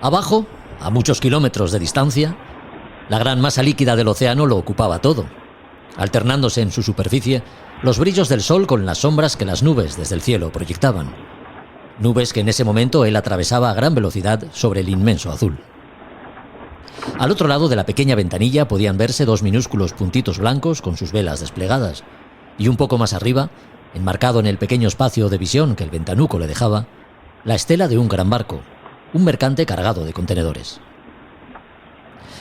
Abajo, a muchos kilómetros de distancia, la gran masa líquida del océano lo ocupaba todo, alternándose en su superficie los brillos del sol con las sombras que las nubes desde el cielo proyectaban. Nubes que en ese momento él atravesaba a gran velocidad sobre el inmenso azul. Al otro lado de la pequeña ventanilla podían verse dos minúsculos puntitos blancos con sus velas desplegadas, y un poco más arriba, enmarcado en el pequeño espacio de visión que el ventanuco le dejaba, la estela de un gran barco, un mercante cargado de contenedores.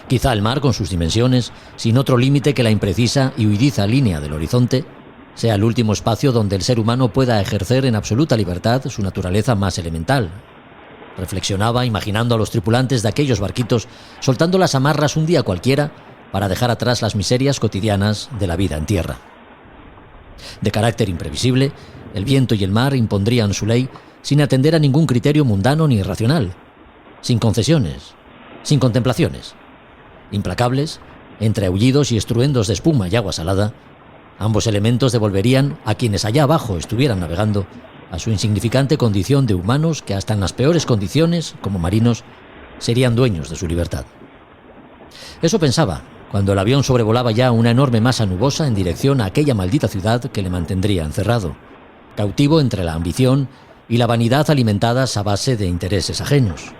Quizá el mar, con sus dimensiones, sin otro límite que la imprecisa y huidiza línea del horizonte, sea el último espacio donde el ser humano pueda ejercer en absoluta libertad su naturaleza más elemental. Reflexionaba imaginando a los tripulantes de aquellos barquitos soltando las amarras un día cualquiera para dejar atrás las miserias cotidianas de la vida en tierra. De carácter imprevisible, el viento y el mar impondrían su ley sin atender a ningún criterio mundano ni racional, sin concesiones, sin contemplaciones. Implacables, entre aullidos y estruendos de espuma y agua salada, ambos elementos devolverían a quienes allá abajo estuvieran navegando a su insignificante condición de humanos que hasta en las peores condiciones, como marinos, serían dueños de su libertad. Eso pensaba cuando el avión sobrevolaba ya una enorme masa nubosa en dirección a aquella maldita ciudad que le mantendría encerrado, cautivo entre la ambición y la vanidad alimentadas a base de intereses ajenos.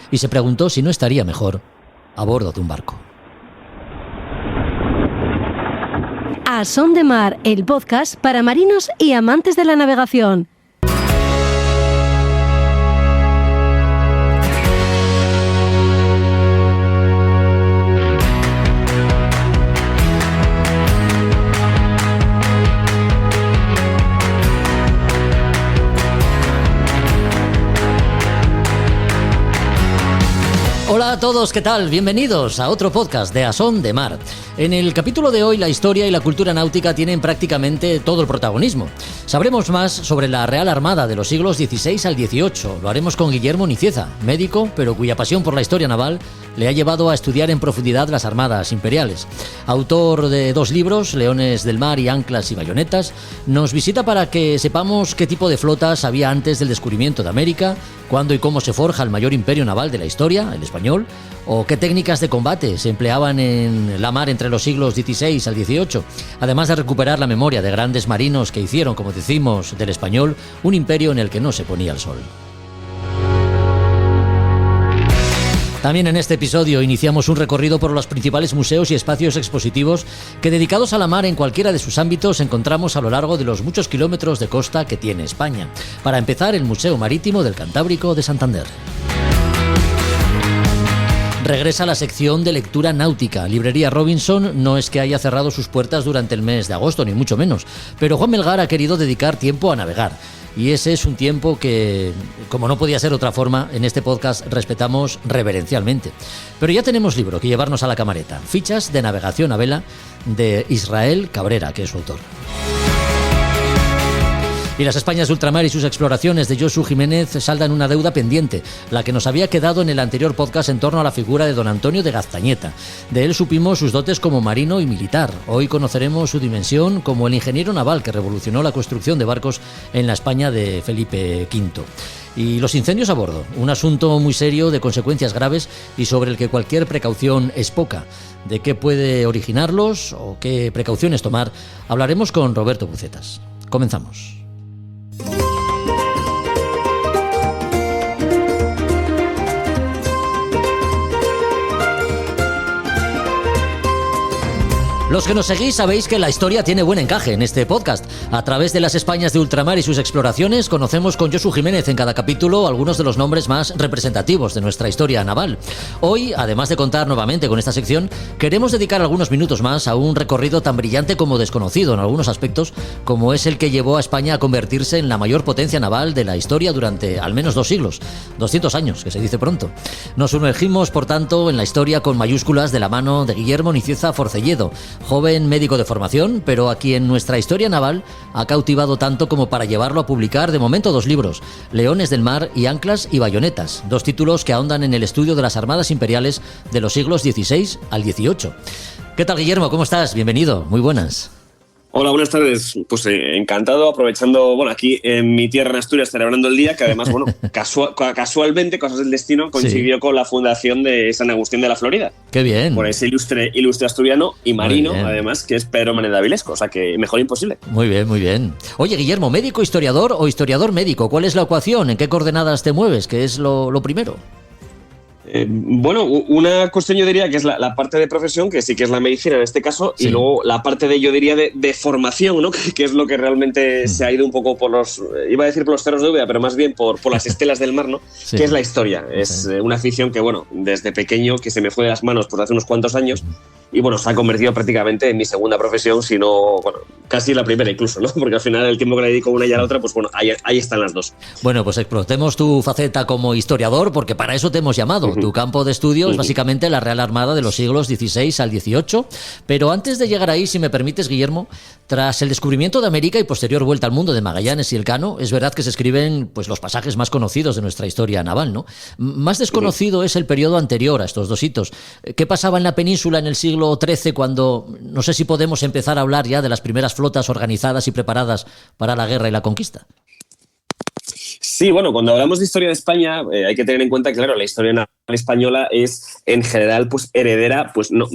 Y se preguntó si no estaría mejor a bordo de un barco. A Son de Mar, el podcast para marinos y amantes de la navegación. Hola a todos, ¿qué tal? Bienvenidos a otro podcast de A Son de Mar. En el capítulo de hoy, la historia y la cultura náutica tienen prácticamente todo el protagonismo. Sabremos más sobre la Real Armada de los siglos XVI al XVIII. Lo haremos con Guillermo Nicieza, médico, pero cuya pasión por la historia naval le ha llevado a estudiar en profundidad las armadas imperiales. Autor de 2 libros, Leones del Mar y Anclas y Bayonetas, nos visita para que sepamos qué tipo de flotas había antes del descubrimiento de América, cuándo y cómo se forja el mayor imperio naval de la historia, el español, o qué técnicas de combate se empleaban en la mar entre los siglos XVI al XVIII, además de recuperar la memoria de grandes marinos que hicieron, como decimos, del español, un imperio en el que no se ponía el sol. También en este episodio iniciamos un recorrido por los principales museos y espacios expositivos que, dedicados a la mar en cualquiera de sus ámbitos, encontramos a lo largo de los muchos kilómetros de costa que tiene España. Para empezar, el Museo Marítimo del Cantábrico de Santander. Regresa la sección de lectura náutica. Librería Robinson no es que haya cerrado sus puertas durante el mes de agosto, ni mucho menos, pero Juan Melgar ha querido dedicar tiempo a navegar. Y ese es un tiempo que, como no podía ser otra forma, en este podcast respetamos reverencialmente. Pero ya tenemos libro que llevarnos a la camareta. Fichas de navegación a vela, de Israel Cabrera, que es su autor. Y las Españas de ultramar y sus exploraciones de Josu Jiménez saldan una deuda pendiente, la que nos había quedado en el anterior podcast en torno a la figura de don Antonio de Gaztañeta. De él supimos sus dotes como marino y militar. Hoy conoceremos su dimensión como el ingeniero naval que revolucionó la construcción de barcos en la España de Felipe V. Y los incendios a bordo, un asunto muy serio de consecuencias graves y sobre el que cualquier precaución es poca. De qué puede originarlos o qué precauciones tomar, hablaremos con Roberto Bucetas. Comenzamos. Los que nos seguís sabéis que la historia tiene buen encaje en este podcast. A través de las Españas de ultramar y sus exploraciones conocemos con Josu Jiménez en cada capítulo algunos de los nombres más representativos de nuestra historia naval. Hoy, además de contar nuevamente con esta sección, queremos dedicar algunos minutos más a un recorrido tan brillante como desconocido en algunos aspectos, como es el que llevó a España a convertirse en la mayor potencia naval de la historia durante al menos 2 siglos, 200 años, que se dice pronto. Nos sumergimos, por tanto, en la historia con mayúsculas de la mano de Guillermo Nicieza Forcelledo, joven médico de formación, pero a quien nuestra historia naval ha cautivado tanto como para llevarlo a publicar de momento 2 libros, Leones del Mar y Anclas y Bayonetas, 2 títulos que ahondan en el estudio de las armadas imperiales de los siglos XVI al XVIII. ¿Qué tal, Guillermo? ¿Cómo estás? Bienvenido, muy buenas. Hola, buenas tardes. Pues encantado, aprovechando, bueno, aquí en mi tierra en Asturias, celebrando el día, que además, bueno, casualmente, cosas del destino, coincidió con la fundación de San Agustín de la Florida. ¡Qué bien! Por ese ilustre asturiano y marino, además, que es Pedro Maneda Vilesco, o sea que mejor imposible. Muy bien, muy bien. Oye, Guillermo, ¿médico, historiador o historiador médico? ¿Cuál es la ecuación? ¿En qué coordenadas te mueves? ¿Qué es lo primero? Bueno, una cuestión yo diría que es la parte de profesión, que sí que es la medicina en este caso, sí. Y luego la parte de, yo diría, de formación, ¿no? Que es lo que realmente se ha ido un poco por los, iba a decir por los cerros de Úbeda, pero más bien por las estelas del mar, ¿no? Sí. Que es la historia. Es una afición que, bueno, desde pequeño, que se me fue de las manos por hace unos cuantos años, y bueno, se ha convertido prácticamente en mi segunda profesión, si no, bueno, casi la primera incluso, ¿no? Porque al final el tiempo que le dedico a una y a la otra, pues bueno, ahí están las dos. Bueno, pues explotemos tu faceta como historiador, porque para eso te hemos llamado. Tu campo de estudio es básicamente la Real Armada de los siglos XVI al XVIII. Pero antes de llegar ahí, si me permites, Guillermo, tras el descubrimiento de América y posterior vuelta al mundo de Magallanes y Elcano, es verdad que se escriben pues los pasajes más conocidos de nuestra historia naval, ¿no? Más desconocido es el periodo anterior a estos dos hitos. ¿Qué pasaba en la península en el siglo XIII cuando, no sé si podemos empezar a hablar ya de las primeras flotas organizadas y preparadas para la guerra y la conquista? Sí, bueno, cuando hablamos de historia de España hay que tener en cuenta que, claro, la historia naval española es en general pues heredera, pues no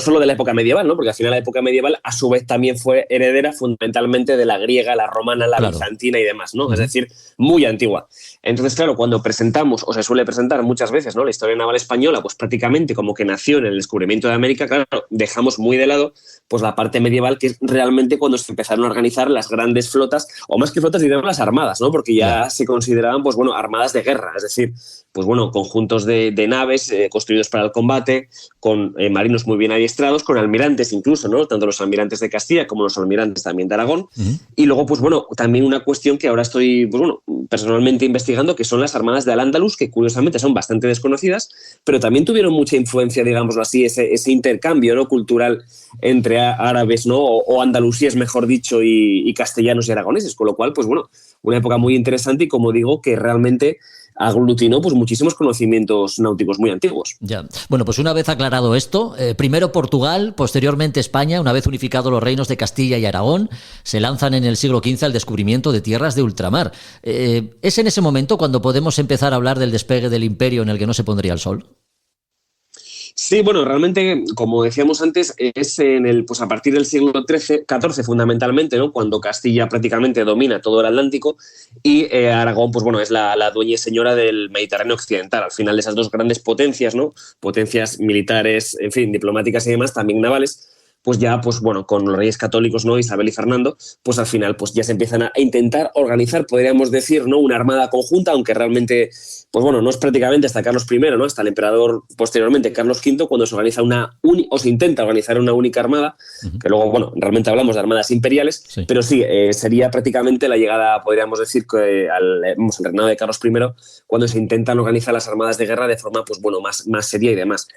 solo de la época medieval, ¿no? Porque al final la época medieval a su vez también fue heredera fundamentalmente de la griega, la romana, la bizantina y demás, ¿no? Es decir, muy antigua. Entonces, claro, cuando presentamos, o se suele presentar muchas veces, ¿no?, la historia naval española, pues prácticamente como que nació en el descubrimiento de América, claro, dejamos muy de lado pues la parte medieval, que es realmente cuando se empezaron a organizar las grandes flotas, o más que flotas, digamos las armadas, ¿no? Porque ya se consideraban, pues bueno, armadas de guerra, es decir, pues bueno, conjuntos de naves construidos para el combate, con marinos muy bien adiestrados, con almirantes incluso, ¿no? Tanto los almirantes de Castilla como los almirantes también de Aragón. Y luego, pues bueno, también una cuestión que ahora estoy, pues bueno, personalmente investigando, que son las armadas de Al-Ándalus, que curiosamente son bastante desconocidas, pero también tuvieron mucha influencia, digámoslo así, ese intercambio, ¿no?, cultural entre árabes, ¿no?, o andalusíes, mejor dicho, y castellanos y aragoneses, con lo cual, pues bueno, una época muy interesante y, como digo, que realmente aglutinó pues muchísimos conocimientos náuticos muy antiguos. Ya. Bueno, pues una vez aclarado esto, primero Portugal, posteriormente España, una vez unificados los reinos de Castilla y Aragón, se lanzan en el siglo XV al descubrimiento de tierras de ultramar. ¿Es en ese momento cuando podemos empezar a hablar del despegue del imperio en el que no se pondría el sol? Sí, bueno, realmente, como decíamos antes, es pues a partir del siglo XIV fundamentalmente, ¿no?, cuando Castilla prácticamente domina todo el Atlántico y Aragón, pues bueno, es la dueña y señora del Mediterráneo occidental. Al final de esas dos grandes potencias, ¿no?, potencias militares, en fin, diplomáticas y demás, también navales, pues ya, pues bueno, con los reyes católicos, ¿no?, Isabel y Fernando, pues al final pues ya se empiezan a intentar organizar, podríamos decir, ¿no?, una armada conjunta, aunque realmente, pues bueno, no es prácticamente hasta Carlos I, ¿no?, hasta el emperador posteriormente, Carlos V, cuando se organiza o se intenta organizar una única armada, que luego, bueno, realmente hablamos de armadas imperiales, pero sí, sería prácticamente la llegada, podríamos decir, que al reinado de Carlos I, cuando se intentan organizar las armadas de guerra de forma, pues bueno, más seria y demás.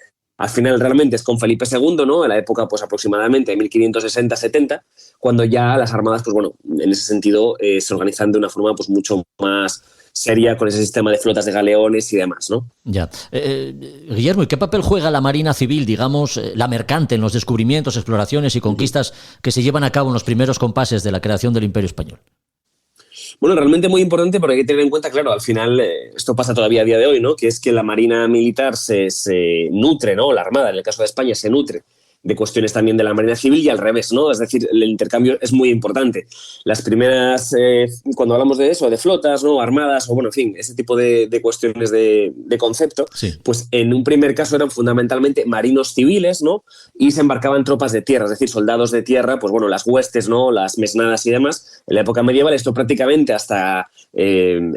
Al final realmente es con Felipe II, ¿no?, en la época pues aproximadamente de 1560-70, cuando ya las armadas, pues bueno, en ese sentido se organizan de una forma pues mucho más seria, con ese sistema de flotas de galeones y demás, ¿no? Ya. Guillermo, ¿y qué papel juega la Marina Civil, digamos, la mercante, en los descubrimientos, exploraciones y conquistas que se llevan a cabo en los primeros compases de la creación del Imperio Español? Bueno, realmente muy importante, porque hay que tener en cuenta, claro, al final esto pasa todavía a día de hoy, ¿no?, que es que la Marina Militar se nutre, ¿no?, la Armada, en el caso de España, se nutre de cuestiones también de la Marina Civil y al revés, ¿no? Es decir, el intercambio es muy importante. Las primeras, cuando hablamos de eso, de flotas, ¿no?, armadas, o bueno, en fin, ese tipo de cuestiones de concepto, pues en un primer caso eran fundamentalmente marinos civiles, ¿no?, y se embarcaban tropas de tierra, es decir, soldados de tierra, pues bueno, las huestes, ¿no?, las mesnadas y demás. En la época medieval esto prácticamente hasta Felipe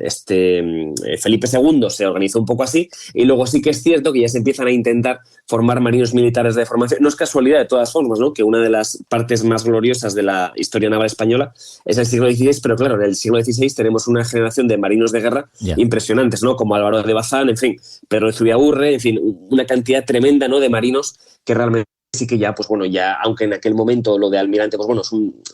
II se organizó un poco así, y luego sí que es cierto que ya se empiezan a intentar formar marinos militares de formación. No es casualidad, de todas formas, ¿no?, que una de las partes más gloriosas de la historia naval española es el siglo XVI, pero claro, en el siglo XVI tenemos una generación de marinos de guerra impresionantes, ¿no?, como Álvaro de Bazán, en fin, Pedro de Zubiaurre, en fin, una cantidad tremenda, ¿no?, de marinos que realmente sí que ya, pues bueno, ya, aunque en aquel momento lo de almirante, pues bueno,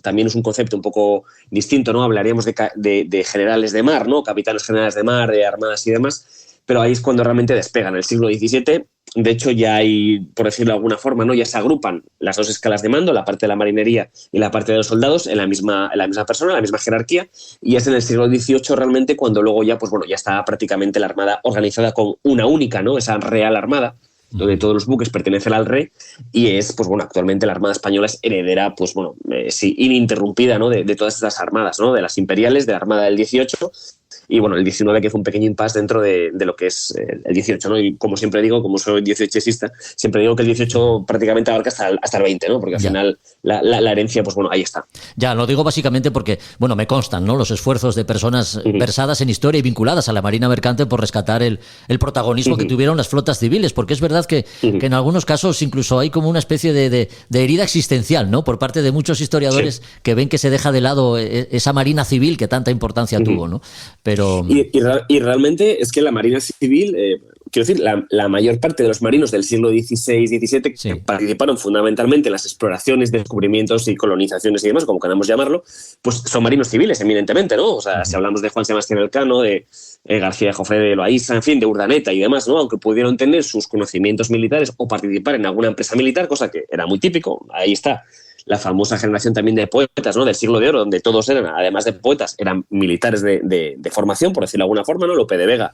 también es un concepto un poco distinto, ¿no? Hablaríamos de generales de mar, ¿no? Capitanes generales de mar, de armadas y demás, pero ahí es cuando realmente despegan. En el siglo XVII, de hecho, ya hay, por decirlo de alguna forma, ¿no? Ya se agrupan las dos escalas de mando, la parte de la marinería y la parte de los soldados, en la misma persona, en la misma jerarquía, y es en el siglo XVIII realmente cuando luego ya, pues bueno, ya está prácticamente la armada organizada con una única, ¿no? Esa Real Armada, donde todos los buques pertenecen al rey, y es, pues bueno, actualmente la Armada Española es heredera, pues bueno, sí, ininterrumpida, ¿no? De todas estas armadas, ¿no? De las imperiales, de la Armada del 18, y bueno, el 19 que fue un pequeño impasse dentro de lo que es el 18, ¿no? Y como siempre digo, como soy 18esista, siempre digo que el 18 prácticamente abarca hasta el 20, ¿no? Porque al final la herencia, pues bueno, ahí está. Ya, lo digo básicamente porque, bueno, me constan, ¿no? Los esfuerzos de personas versadas en historia y vinculadas a la Marina Mercante por rescatar el protagonismo que tuvieron las flotas civiles, porque es verdad que en algunos casos incluso hay como una especie de herida existencial, ¿no? Por parte de muchos historiadores que ven que se deja de lado esa Marina Civil que tanta importancia tuvo, ¿no? Pero... Y realmente es que la Marina Civil, quiero decir, la mayor parte de los marinos del siglo XVI-XVII que participaron fundamentalmente en las exploraciones, descubrimientos y colonizaciones y demás, como queramos llamarlo, pues son marinos civiles, eminentemente, ¿no? O sea, si hablamos de Juan Sebastián Elcano, de García de Jofre de Loaiza, en fin, de Urdaneta y demás, ¿no? Aunque pudieron tener sus conocimientos militares o participar en alguna empresa militar, cosa que era muy típico, ahí está la famosa generación también de poetas, ¿no? Del siglo de oro, donde todos eran, además de poetas, eran militares de formación, por decirlo de alguna forma, ¿no? Lope de Vega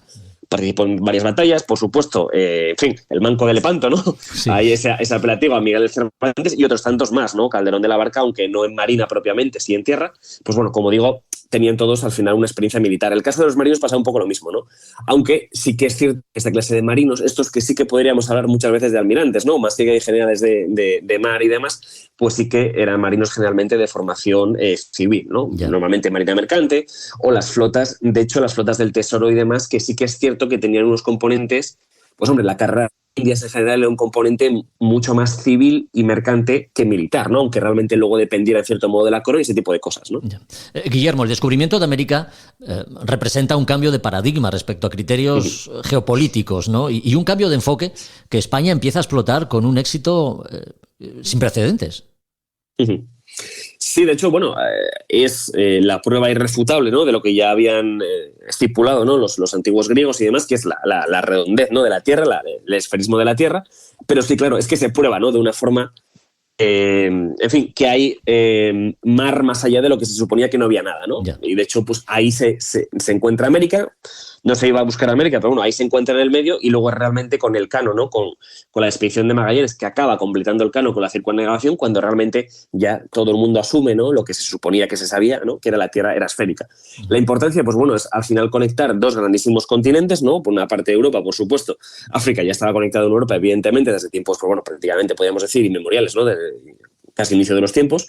participó en varias batallas, por supuesto, en fin, el Manco de Lepanto, ¿no? Sí. Ahí ese apelativo a Miguel de Cervantes y otros tantos más, ¿no? Calderón de la Barca, aunque no en marina propiamente, sí en tierra, pues bueno, como digo, tenían todos al final una experiencia militar. El caso de los marinos pasa un poco lo mismo, ¿no? Aunque sí que es cierto que esta clase de marinos, estos que sí que podríamos hablar muchas veces de almirantes, ¿no? Más que hay generales de mar y demás, pues sí que eran marinos generalmente de formación civil, ¿no? Ya. Normalmente marina mercante o las flotas, de hecho las flotas del tesoro y demás, que sí que es cierto que tenían unos componentes, pues hombre, la carrera Indias en general era un componente mucho más civil y mercante que militar, ¿no? Aunque realmente luego dependiera en cierto modo de la corona y ese tipo de cosas, ¿no? Guillermo, el descubrimiento de América representa un cambio de paradigma respecto a criterios geopolíticos, ¿no? Y un cambio de enfoque que España empieza a explotar con un éxito sin precedentes. Sí, de hecho, bueno, es la prueba irrefutable, ¿no? De lo que ya habían estipulado, ¿no? Los antiguos griegos y demás, que es la redondez, ¿no? De la Tierra, el esferismo de la Tierra. Pero sí, claro, es que se prueba, ¿no? De una forma, en fin, que hay mar más allá de lo que se suponía que no había nada, ¿no? Ya. Y de hecho, pues ahí se encuentra América. No se iba a buscar América, pero bueno, ahí se encuentra en el medio y luego realmente con el Cano, ¿no? Con la expedición de Magallanes, que acaba completando el Cano con la circunnavegación, cuando realmente ya todo el mundo asume, ¿no? Lo que se suponía que se sabía, ¿no? Que la Tierra era esférica. La importancia, pues bueno, es al final conectar dos grandísimos continentes, ¿no? Por una parte de Europa, por supuesto. África ya estaba conectado en Europa, evidentemente, desde tiempos, pues bueno, prácticamente podríamos decir inmemoriales, ¿no? Desde casi inicio de los tiempos.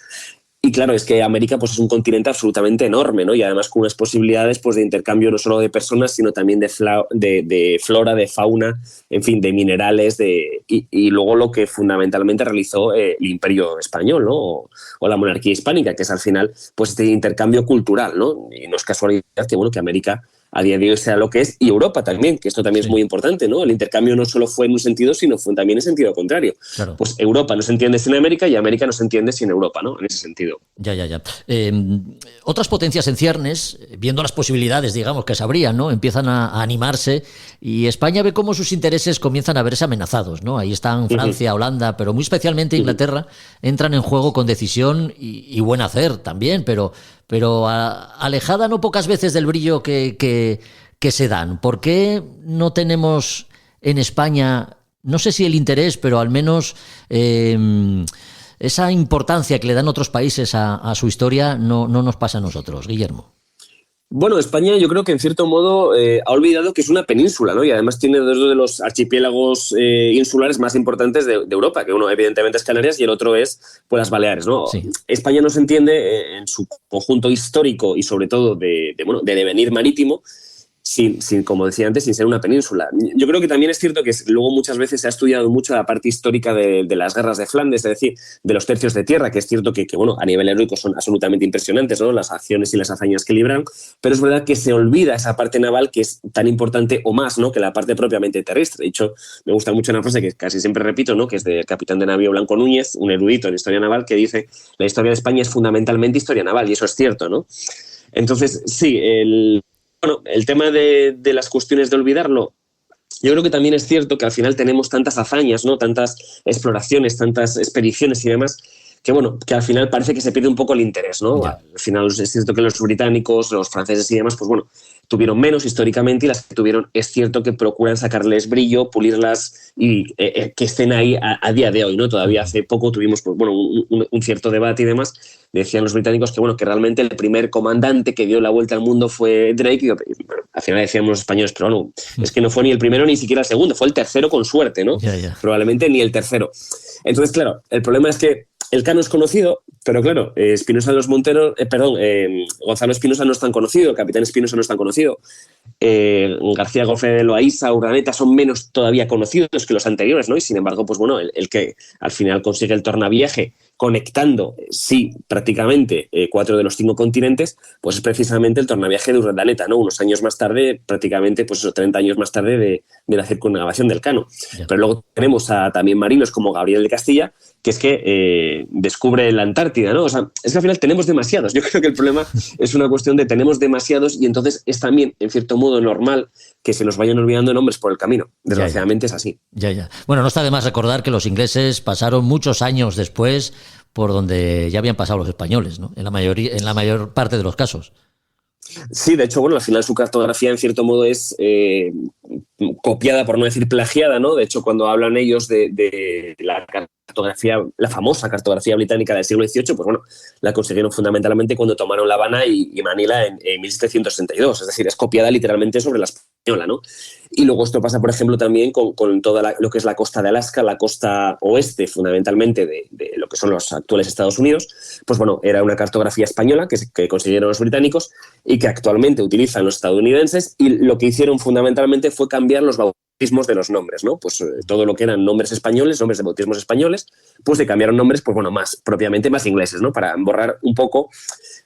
Y claro, es que América pues, es un continente absolutamente enorme, ¿no? Y además con unas posibilidades pues, de intercambio no solo de personas, sino también de flora, de fauna, en fin, de minerales, y luego lo que fundamentalmente realizó el Imperio Español, ¿no? O la monarquía hispánica, que es al final pues, este intercambio cultural, ¿no? Y no es casualidad que, bueno, que América a día de hoy sea lo que es, y Europa también, que esto también es muy importante, ¿no? El intercambio no solo fue en un sentido, sino fue también en sentido contrario. Claro. Pues Europa no se entiende sin América y América no se entiende sin Europa, ¿no? En ese sentido. Ya. Otras potencias en ciernes, viendo las posibilidades, digamos, que se abrían, ¿no? Empiezan a animarse y España ve cómo sus intereses comienzan a verse amenazados, ¿no? Ahí están Francia, Holanda, pero muy especialmente Inglaterra, entran en juego con decisión y buen hacer también, pero alejada no pocas veces del brillo que se dan. ¿Por qué no tenemos en España, no sé si el interés, pero al menos esa importancia que le dan otros países a su historia no nos pasa a nosotros, Guillermo? Bueno, España yo creo que en cierto modo ha olvidado que es una península, ¿no? Y además tiene dos de los archipiélagos insulares más importantes de Europa, que uno evidentemente es Canarias y el otro es pues, las Baleares, ¿no? Sí. España no se entiende en su conjunto histórico y sobre todo de devenir marítimo como decía antes, sin ser una península. Yo creo que también es cierto que luego muchas veces se ha estudiado mucho la parte histórica de las guerras de Flandes, es decir, de los tercios de tierra, que es cierto que bueno, a nivel heroico son absolutamente impresionantes, ¿no? Las acciones y las hazañas que libran, pero es verdad que se olvida esa parte naval que es tan importante o más, ¿no?, que la parte propiamente terrestre. De hecho, me gusta mucho una frase que casi siempre repito, ¿no?, que es del capitán de navío Blanco Núñez, un erudito en historia naval, que dice: la historia de España es fundamentalmente historia naval, y eso es cierto, ¿no? Entonces, sí, el tema de las cuestiones de olvidarlo, yo creo que también es cierto que al final tenemos tantas hazañas, ¿no?, tantas exploraciones, tantas expediciones y demás, que bueno, que al final parece que se pierde un poco el interés, ¿no? Ya. Al final es cierto que los británicos, los franceses y demás, pues bueno, tuvieron menos históricamente, y las que tuvieron es cierto que procuran sacarles brillo, pulirlas y que estén ahí a día de hoy, ¿no? Todavía hace poco tuvimos, pues bueno, un cierto debate y demás. Decían los británicos que bueno, que realmente el primer comandante que dio la vuelta al mundo fue Drake, y bueno, al final decíamos los españoles, pero bueno, es que no fue ni el primero ni siquiera el segundo, fue el tercero con suerte, ¿no? Ya. Probablemente ni el tercero. Entonces, claro, el problema es que Elcano es conocido, pero claro, Espinosa de los Monteros, Gonzalo Espinosa no es tan conocido, el capitán Espinosa no es tan conocido, García Gofe de Loaiza, Urdaneta son menos todavía conocidos que los anteriores, ¿no? Y sin embargo, pues bueno, el que al final consigue el tornaviaje conectando, sí, prácticamente 4 de los 5 continentes, pues es precisamente el tornaviaje de Urdaneta, ¿no? Unos años más tarde, prácticamente, pues eso, 30 años más tarde de la circunnavegación del Cano. Ya. Pero luego tenemos a también marinos como Gabriel de Castilla, que es que descubre la Antártida, ¿no? O sea, es que al final tenemos demasiados. Yo creo que el problema es una cuestión de tenemos demasiados, y entonces es también, en cierto modo, normal que se nos vayan olvidando nombres por el camino. Desgraciadamente es así. Ya. Bueno, no está de más recordar que los ingleses pasaron muchos años después por donde ya habían pasado los españoles, ¿no? En la mayor parte de los casos. Sí, de hecho, bueno, al final su cartografía en cierto modo es copiada, por no decir plagiada, ¿no? De hecho, cuando hablan ellos de la cartografía, la famosa cartografía británica del siglo XVIII, pues bueno, la consiguieron fundamentalmente cuando tomaron La Habana y Manila en 1762, es decir, es copiada literalmente sobre la española, ¿no? Y luego esto pasa, por ejemplo, también con toda lo que es la costa de Alaska, la costa oeste, fundamentalmente, de lo que son los actuales Estados Unidos. Pues bueno, era una cartografía española que consiguieron los británicos y que actualmente utilizan los estadounidenses, y lo que hicieron fundamentalmente fue cambiar los bautismos de los nombres, ¿no? Pues todo lo que eran nombres españoles, nombres de bautismos españoles, pues se cambiaron nombres, pues bueno, propiamente más ingleses, ¿no? Para borrar un poco,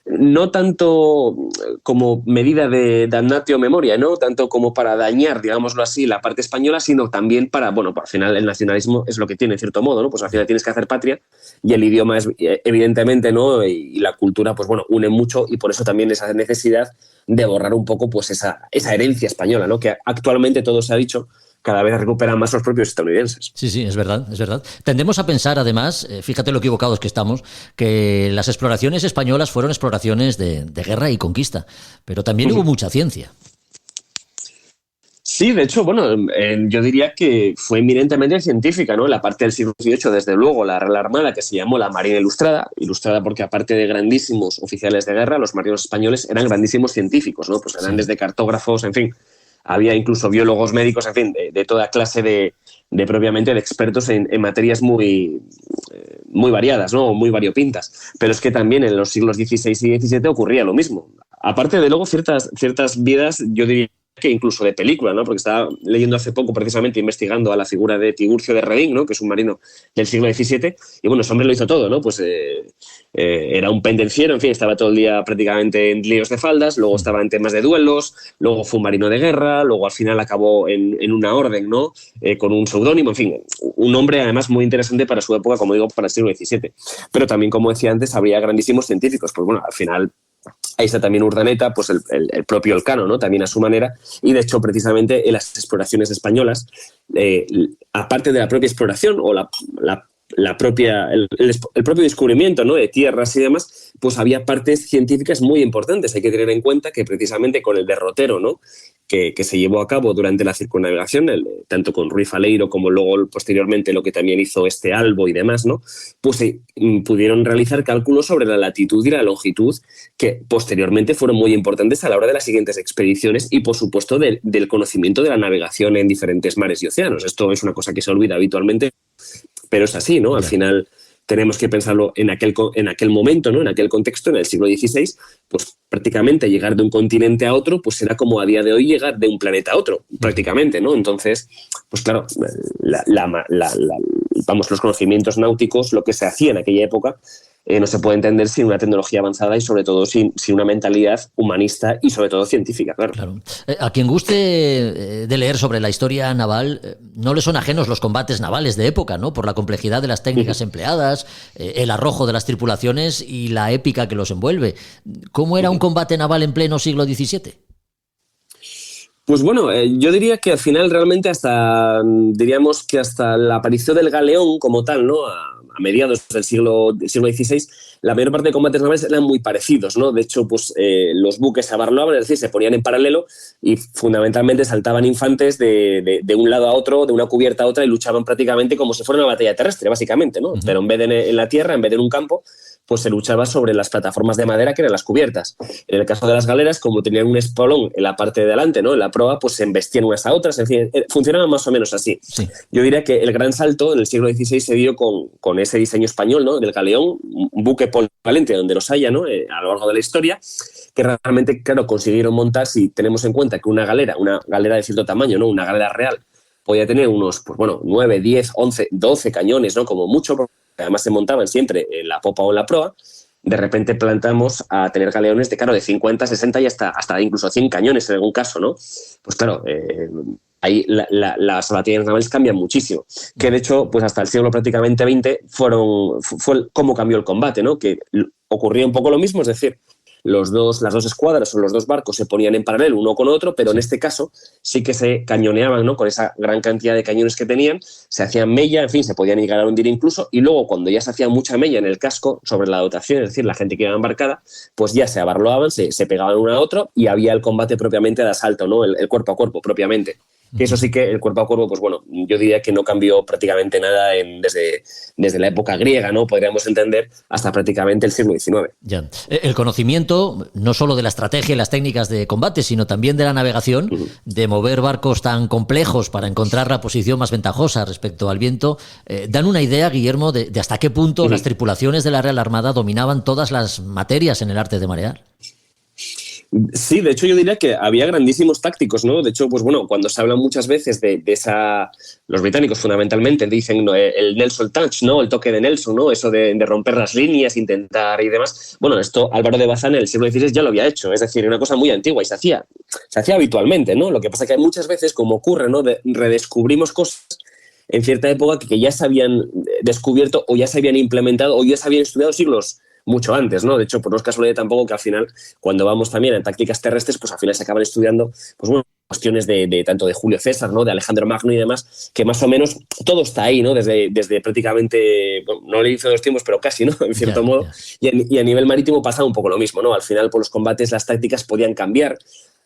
no tanto como medida de damnatio memoria, no tanto como para dañar, digámoslo así, la parte española, sino también para, bueno, al final el nacionalismo es lo que tiene, en cierto modo, ¿no? Pues al final tienes que hacer patria, y el idioma es, evidentemente, ¿no? Y la cultura, pues bueno, une mucho, y por eso también esa necesidad de borrar un poco, pues esa herencia española, ¿no? Que actualmente, todo se ha dicho, cada vez recuperan más los propios estadounidenses. Sí, es verdad. Tendemos a pensar, además, fíjate lo equivocados que estamos, que las exploraciones españolas fueron exploraciones de guerra y conquista, pero también hubo mucha ciencia. Sí, de hecho, bueno, yo diría que fue eminentemente científica, ¿no? La parte del siglo XVIII, desde luego, la Real Armada, que se llamó la Marina Ilustrada porque aparte de grandísimos oficiales de guerra, los marinos españoles eran grandísimos científicos, ¿no? Pues eran desde cartógrafos, en fin, había incluso biólogos, médicos, en fin, de toda clase de propiamente de expertos en materias muy variadas, ¿no? Muy variopintas. Pero es que también en los siglos XVI y XVII ocurría lo mismo. Aparte de luego ciertas vidas, yo diría que incluso de película, ¿no? Porque estaba leyendo hace poco, precisamente investigando a la figura de Tiburcio de Redín, ¿no? Que es un marino del siglo XVII, y bueno, ese hombre lo hizo todo, ¿no? Pues era un pendenciero, en fin, estaba todo el día prácticamente en líos de faldas, luego estaba en temas de duelos, luego fue un marino de guerra, luego al final acabó en una orden, ¿no? Con un seudónimo, en fin, un hombre además muy interesante para su época, como digo, para el siglo XVII. Pero también, como decía antes, habría grandísimos científicos, pues bueno, al final ahí está también Urdaneta, pues el propio Elcano, ¿no? También a su manera, y de hecho precisamente en las exploraciones españolas, aparte de la propia exploración o el propio descubrimiento, ¿no? De tierras y demás, pues había partes científicas muy importantes. Hay que tener en cuenta que precisamente con el derrotero, ¿no? que se llevó a cabo durante la circunnavegación, tanto con Ruy Faleiro como luego posteriormente lo que también hizo Albo y demás, ¿no? Pues pudieron realizar cálculos sobre la latitud y la longitud que posteriormente fueron muy importantes a la hora de las siguientes expediciones y, por supuesto, del conocimiento de la navegación en diferentes mares y océanos. Esto es una cosa que se olvida habitualmente, pero es así, ¿no? Al final tenemos que pensarlo en aquel momento, ¿no? En aquel contexto, en el siglo XVI, pues prácticamente llegar de un continente a otro, pues era como a día de hoy llegar de un planeta a otro, prácticamente, ¿no? Entonces, pues claro, los conocimientos náuticos, lo que se hacía en aquella época, no se puede entender sin una tecnología avanzada y sobre todo sin una mentalidad humanista y sobre todo científica, claro. A quien guste de leer sobre la historia naval, no le son ajenos los combates navales de época, ¿no? Por la complejidad de las técnicas empleadas, el arrojo de las tripulaciones y la épica que los envuelve. ¿Cómo era un combate naval en pleno siglo XVII? Pues bueno, yo diría que al final realmente diríamos que hasta la aparición del galeón como tal, ¿no? A mediados del siglo XVI, la mayor parte de combates navales eran muy parecidos, ¿no? De hecho, pues los buques se abarloaban, es decir, se ponían en paralelo y fundamentalmente saltaban infantes de un lado a otro, de una cubierta a otra y luchaban prácticamente como si fuera una batalla terrestre, básicamente, ¿no? Pero en vez de en la tierra, en vez de en un campo, pues se luchaba sobre las plataformas de madera que eran las cubiertas. En el caso de las galeras, como tenían un espolón en la parte de delante, ¿no? En la proa, pues se embestían unas a otras, en fin, funcionaba más o menos así. Sí. Yo diría que el gran salto en el siglo XVI se dio con ese diseño español, ¿no? Del galeón, un buque polivalente donde los haya, ¿no? A lo largo de la historia, que realmente, claro, consiguieron montar, si tenemos en cuenta que una galera de cierto tamaño, ¿no? Una galera real, podía tener unos, pues bueno, 9, 10, 11, 12 cañones, ¿no? Como mucho, además se montaban siempre en la popa o en la proa. De repente plantamos a tener galeones de 50, 60 y hasta incluso 100 cañones en algún caso, ¿no? Pues claro, ahí las batallas navales cambian muchísimo. Que de hecho, pues hasta el siglo prácticamente XX fue cómo cambió el combate, ¿no? Que ocurría un poco lo mismo, es decir, las dos escuadras o los dos barcos se ponían en paralelo uno con otro, pero en este caso sí que se cañoneaban, ¿no? Con esa gran cantidad de cañones que tenían, se hacían mella, en fin, se podían llegar a hundir incluso, y luego cuando ya se hacía mucha mella en el casco sobre la dotación, es decir, la gente que iba embarcada, pues ya se abarloaban, se pegaban uno a otro y había el combate propiamente de asalto, ¿no? El cuerpo a cuerpo propiamente. Que eso sí que el cuerpo a cuerpo, pues bueno, yo diría que no cambió prácticamente nada desde la época griega, ¿no? Podríamos entender, hasta prácticamente el siglo XIX. Ya. El conocimiento, no solo de la estrategia y las técnicas de combate, sino también de la navegación, de mover barcos tan complejos para encontrar la posición más ventajosa respecto al viento, dan una idea, Guillermo, de hasta qué punto las tripulaciones de la Real Armada dominaban todas las materias en el arte de marear. Sí, de hecho yo diría que había grandísimos tácticos, ¿no? De hecho, pues bueno, cuando se habla muchas veces de esa... Los británicos fundamentalmente dicen, ¿no? El Nelson Touch, ¿no? El toque de Nelson, ¿no? Eso de romper las líneas, intentar y demás. Bueno, esto Álvaro de Bazán en el siglo XVI ya lo había hecho, es decir, una cosa muy antigua y se hacía habitualmente, ¿no? Lo que pasa es que muchas veces, como ocurre, ¿no? Redescubrimos cosas en cierta época que ya se habían descubierto o ya se habían implementado o ya se habían estudiado siglos mucho antes, ¿no? De hecho, pues no es casualidad tampoco que al final, cuando vamos también a tácticas terrestres, pues al final se acaban estudiando, pues bueno, cuestiones de tanto de Julio César, ¿no? De Alejandro Magno y demás, que más o menos todo está ahí, ¿no? Desde prácticamente, bueno, no le hizo los tiempos, pero casi, ¿no? En cierto modo. Y a nivel marítimo pasa un poco lo mismo, ¿no? Al final, por los combates, las tácticas podían cambiar.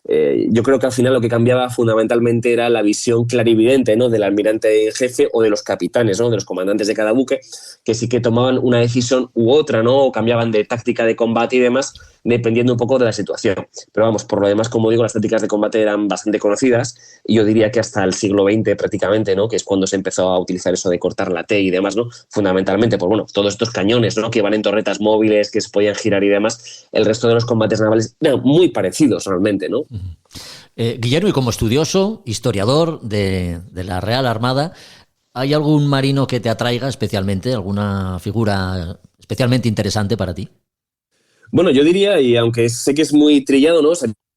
Yo creo que al final lo que cambiaba fundamentalmente era la visión clarividente, ¿no? Del almirante en jefe o de los capitanes, ¿no? De los comandantes de cada buque, que sí que tomaban una decisión u otra, ¿no? O cambiaban de táctica de combate y demás, dependiendo un poco de la situación. Pero vamos, por lo demás, como digo, las tácticas de combate eran bastante conocidas y yo diría que hasta el siglo XX prácticamente, ¿no? Que es cuando se empezó a utilizar eso de cortar la T y demás, ¿no? Fundamentalmente, pues bueno, todos estos cañones, ¿no? Que van en torretas móviles, que se podían girar y demás, el resto de los combates navales eran muy parecidos realmente, ¿no? Guillermo, y como estudioso, historiador de la Real Armada, ¿hay algún marino que te atraiga especialmente, alguna figura especialmente interesante para ti? Bueno, yo diría, y aunque sé que es muy trillado, ¿no?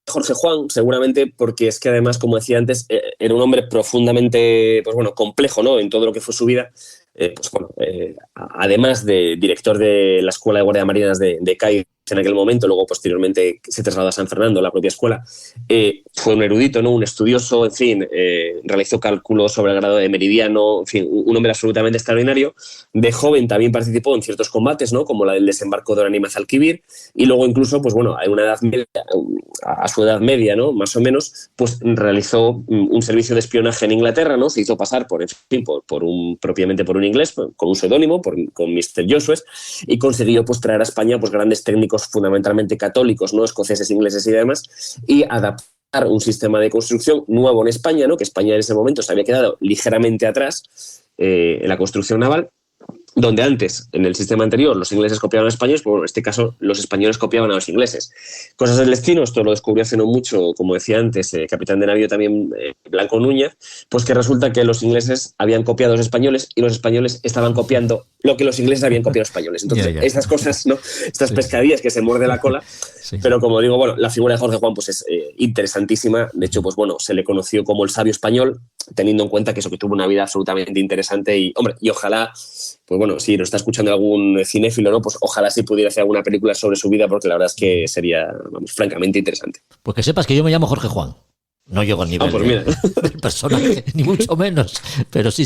Jorge Juan, seguramente porque es que además, como decía antes, era un hombre profundamente, pues bueno, complejo, ¿no? En todo lo que fue su vida. Pues bueno, además de director de la Escuela de Guardia Marinas de Cádiz en aquel momento, luego posteriormente se trasladó a San Fernando, la propia escuela, fue un erudito, ¿no? Un estudioso, en fin, realizó cálculos sobre el grado de meridiano, en fin, un hombre absolutamente extraordinario. De joven también participó en ciertos combates, ¿no? Como la del desembarco de Oraniz-Alquivir, y luego incluso, pues bueno, a su edad media, ¿no? Más o menos, pues realizó un servicio de espionaje en Inglaterra, ¿no? Se hizo pasar propiamente por un inglés, con un seudónimo, con Mr. Josues, y consiguió pues traer a España pues grandes técnicos fundamentalmente católicos, ¿no? Escoceses, ingleses y demás, y adaptar un sistema de construcción nuevo en España, ¿no? Que España en ese momento se había quedado ligeramente atrás en la construcción naval. donde antes, en el sistema anterior, los ingleses copiaban a los españoles, pues bueno, en este caso los españoles copiaban a los ingleses. Cosas del destino, esto lo descubrió hace no mucho, como decía antes, capitán de navío también, Blanco Núñez, pues que resulta que los ingleses habían copiado a los españoles y los españoles estaban copiando lo que los ingleses habían copiado a los españoles. Entonces, esas cosas, ¿no? Estas pescadillas que se muerde la cola, pero como digo, bueno, la figura de Jorge Juan pues es interesantísima. De hecho, pues bueno, se le conoció como el sabio español, teniendo en cuenta que eso, que tuvo una vida absolutamente interesante y, hombre, y ojalá, pues bueno, si nos está escuchando algún cinéfilo, ¿no? Pues ojalá sí pudiera hacer alguna película sobre su vida, porque la verdad es que sería, vamos, francamente interesante. Pues que sepas que yo me llamo Jorge Juan. No llego al nivel pues del personaje, ni mucho menos. Pero sí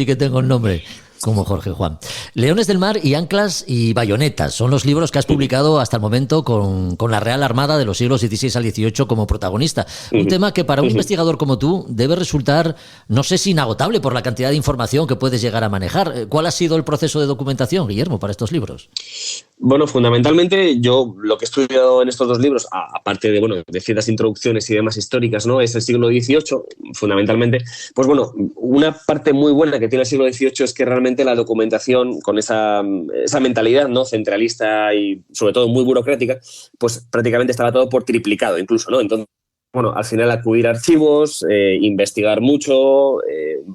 que tengo el nombre como Jorge Juan. Leones del Mar y Anclas y Bayonetas son los libros que has publicado hasta el momento con la Real Armada de los siglos XVI al XVIII como protagonista. Un tema que para un investigador como tú debe resultar, no sé si inagotable por la cantidad de información que puedes llegar a manejar. ¿Cuál ha sido el proceso de documentación, Guillermo, para estos libros? Bueno, fundamentalmente yo lo que he estudiado en estos dos libros, aparte de, bueno, de ciertas introducciones y demás históricas, ¿no? Es el siglo XVIII, fundamentalmente. Pues bueno, una parte muy buena que tiene el siglo XVIII es que realmente la documentación, con esa mentalidad, ¿no? Centralista y sobre todo muy burocrática, pues prácticamente estaba todo por triplicado incluso, ¿no? Entonces, bueno, al final acudir a archivos, investigar mucho,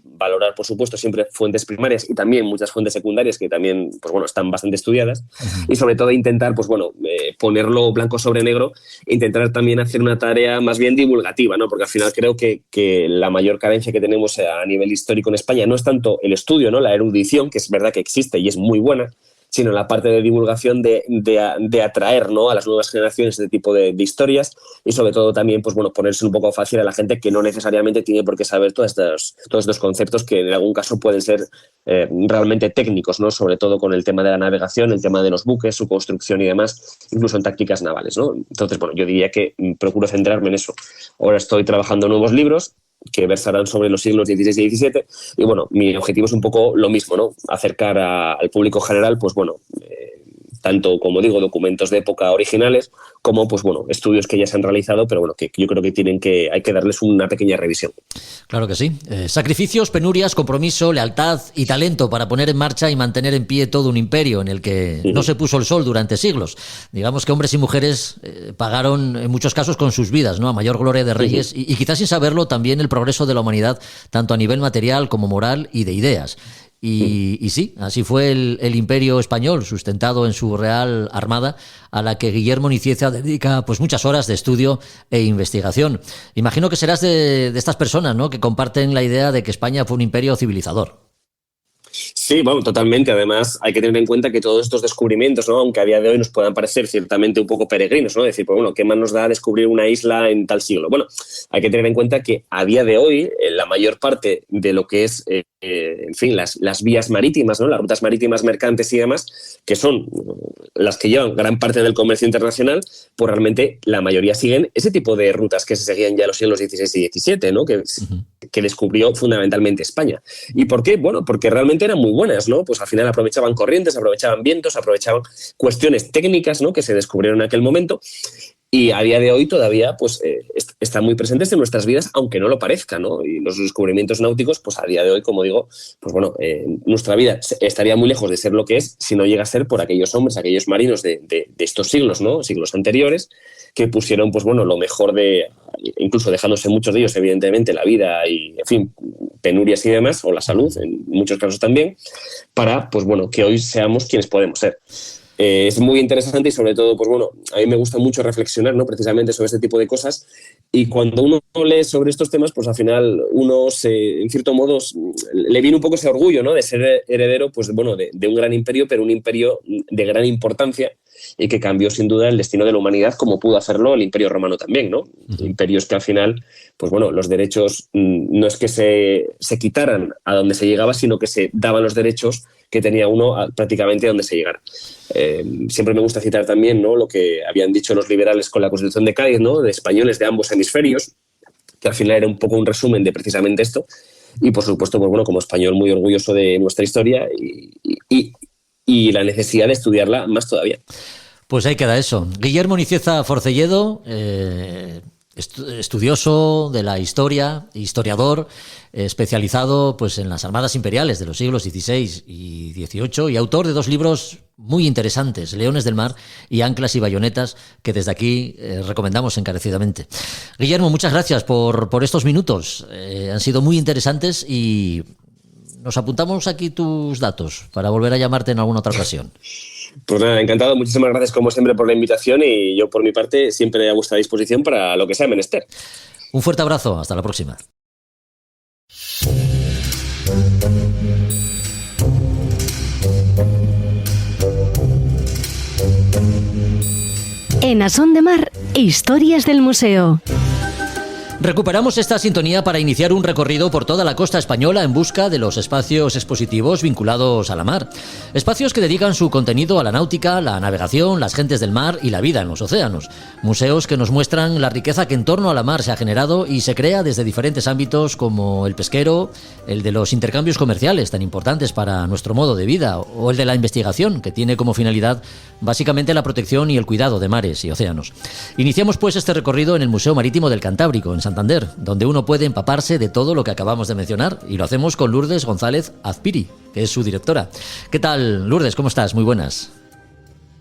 valorar, por supuesto, siempre fuentes primarias y también muchas fuentes secundarias que también, pues bueno, están bastante estudiadas. Y sobre todo intentar, pues bueno, ponerlo blanco sobre negro e intentar también hacer una tarea más bien divulgativa, ¿no? Porque al final creo que la mayor carencia que tenemos a nivel histórico en España no es tanto el estudio, ¿no? La erudición, que es verdad que existe y es muy buena, sino la parte de divulgación de atraer, ¿no? A las nuevas generaciones este tipo de historias y sobre todo también, pues bueno, ponerse un poco fácil a la gente que no necesariamente tiene por qué saber todos estos conceptos que en algún caso pueden ser realmente técnicos, ¿no? Sobre todo con el tema de la navegación, el tema de los buques, su construcción y demás, incluso en tácticas navales, ¿no? Entonces, bueno, yo diría que procuro centrarme en eso. Ahora estoy trabajando en nuevos libros que versarán sobre los siglos XVI y XVII. Y bueno, mi objetivo es un poco lo mismo, ¿no? Acercar al público general, pues bueno, tanto, como digo, documentos de época originales, como, pues bueno, estudios que ya se han realizado, pero bueno, que yo creo que hay que darles una pequeña revisión. Claro que sí. Sacrificios, penurias, compromiso, lealtad y talento para poner en marcha y mantener en pie todo un imperio en el que no se puso el sol durante siglos. Digamos que hombres y mujeres pagaron en muchos casos con sus vidas, ¿no? A mayor gloria de reyes y quizás sin saberlo también el progreso de la humanidad, tanto a nivel material como moral y de ideas. Y sí, así fue el imperio español, sustentado en su Real Armada, a la que Guillermo Nicieza dedica pues muchas horas de estudio e investigación. Imagino que serás de estas personas, ¿no?, que comparten la idea de que España fue un imperio civilizador. Sí, bueno, totalmente. Además, hay que tener en cuenta que todos estos descubrimientos, ¿no? Aunque a día de hoy nos puedan parecer ciertamente un poco peregrinos, ¿no? Decir, pues bueno, ¿qué más nos da descubrir una isla en tal siglo? Bueno, hay que tener en cuenta que a día de hoy, la mayor parte de lo que es, en fin, las vías marítimas, ¿no? Las rutas marítimas mercantes y demás, que son las que llevan gran parte del comercio internacional, pues realmente la mayoría siguen ese tipo de rutas que se seguían ya en los siglos XVI y XVII, ¿no? Que descubrió fundamentalmente España. ¿Y por qué? Bueno, porque realmente eran muy buenas, ¿no? Pues al final aprovechaban corrientes, aprovechaban vientos, aprovechaban cuestiones técnicas, ¿no?, que se descubrieron en aquel momento y a día de hoy todavía pues están muy presentes en nuestras vidas, aunque no lo parezca, ¿no? Y los descubrimientos náuticos, pues a día de hoy, como digo, pues bueno, nuestra vida estaría muy lejos de ser lo que es si no llega a ser por aquellos hombres, aquellos marinos de estos siglos, ¿no? Siglos anteriores, que pusieron, pues bueno, lo mejor incluso dejándose muchos de ellos, evidentemente, la vida y, en fin, penurias y demás, o la salud, en muchos casos también, para, pues bueno, que hoy seamos quienes podemos ser. Es muy interesante y sobre todo, pues bueno, a mí me gusta mucho reflexionar, ¿no?, precisamente sobre este tipo de cosas, y cuando uno lee sobre estos temas, pues al final uno en cierto modo, le viene un poco ese orgullo, ¿no?, de ser heredero, pues bueno, de un gran imperio, pero un imperio de gran importancia y que cambió sin duda el destino de la humanidad, como pudo hacerlo el Imperio Romano también, ¿no? Imperios que al final, pues bueno, los derechos no es que se quitaran a donde se llegaba, sino que se daban los derechos que tenía uno prácticamente a donde se llegara. Siempre me gusta citar también, ¿no?, lo que habían dicho los liberales con la Constitución de Cádiz, ¿no?, de españoles de ambos hemisferios, que al final era un poco un resumen de precisamente esto. Y por supuesto, pues bueno, como español muy orgulloso de nuestra historia y la necesidad de estudiarla más todavía. Pues ahí queda eso. Guillermo Nicieza Forcelledo, estudioso de la historia, historiador, especializado pues en las armadas imperiales de los siglos XVI y XVIII y autor de 2 libros muy interesantes, Leones del Mar y Anclas y Bayonetas, que desde aquí recomendamos encarecidamente. Guillermo, muchas gracias por estos minutos. Han sido muy interesantes y nos apuntamos aquí tus datos para volver a llamarte en alguna otra ocasión. Pues nada, encantado. Muchísimas gracias como siempre por la invitación y yo por mi parte siempre a vuestra disposición para lo que sea menester. Un fuerte abrazo. Hasta la próxima. En A Son de Mar, historias del museo. Recuperamos esta sintonía para iniciar un recorrido por toda la costa española en busca de los espacios expositivos vinculados a la mar. Espacios que dedican su contenido a la náutica, la navegación, las gentes del mar y la vida en los océanos. Museos que nos muestran la riqueza que en torno a la mar se ha generado y se crea desde diferentes ámbitos como el pesquero, el de los intercambios comerciales tan importantes para nuestro modo de vida o el de la investigación, que tiene como finalidad básicamente la protección y el cuidado de mares y océanos. Iniciamos pues este recorrido en el Museo Marítimo del Cantábrico, en Santander, donde uno puede empaparse de todo lo que acabamos de mencionar, y lo hacemos con Lourdes González Azpiri, que es su directora. ¿Qué tal, Lourdes? ¿Cómo estás? Muy buenas.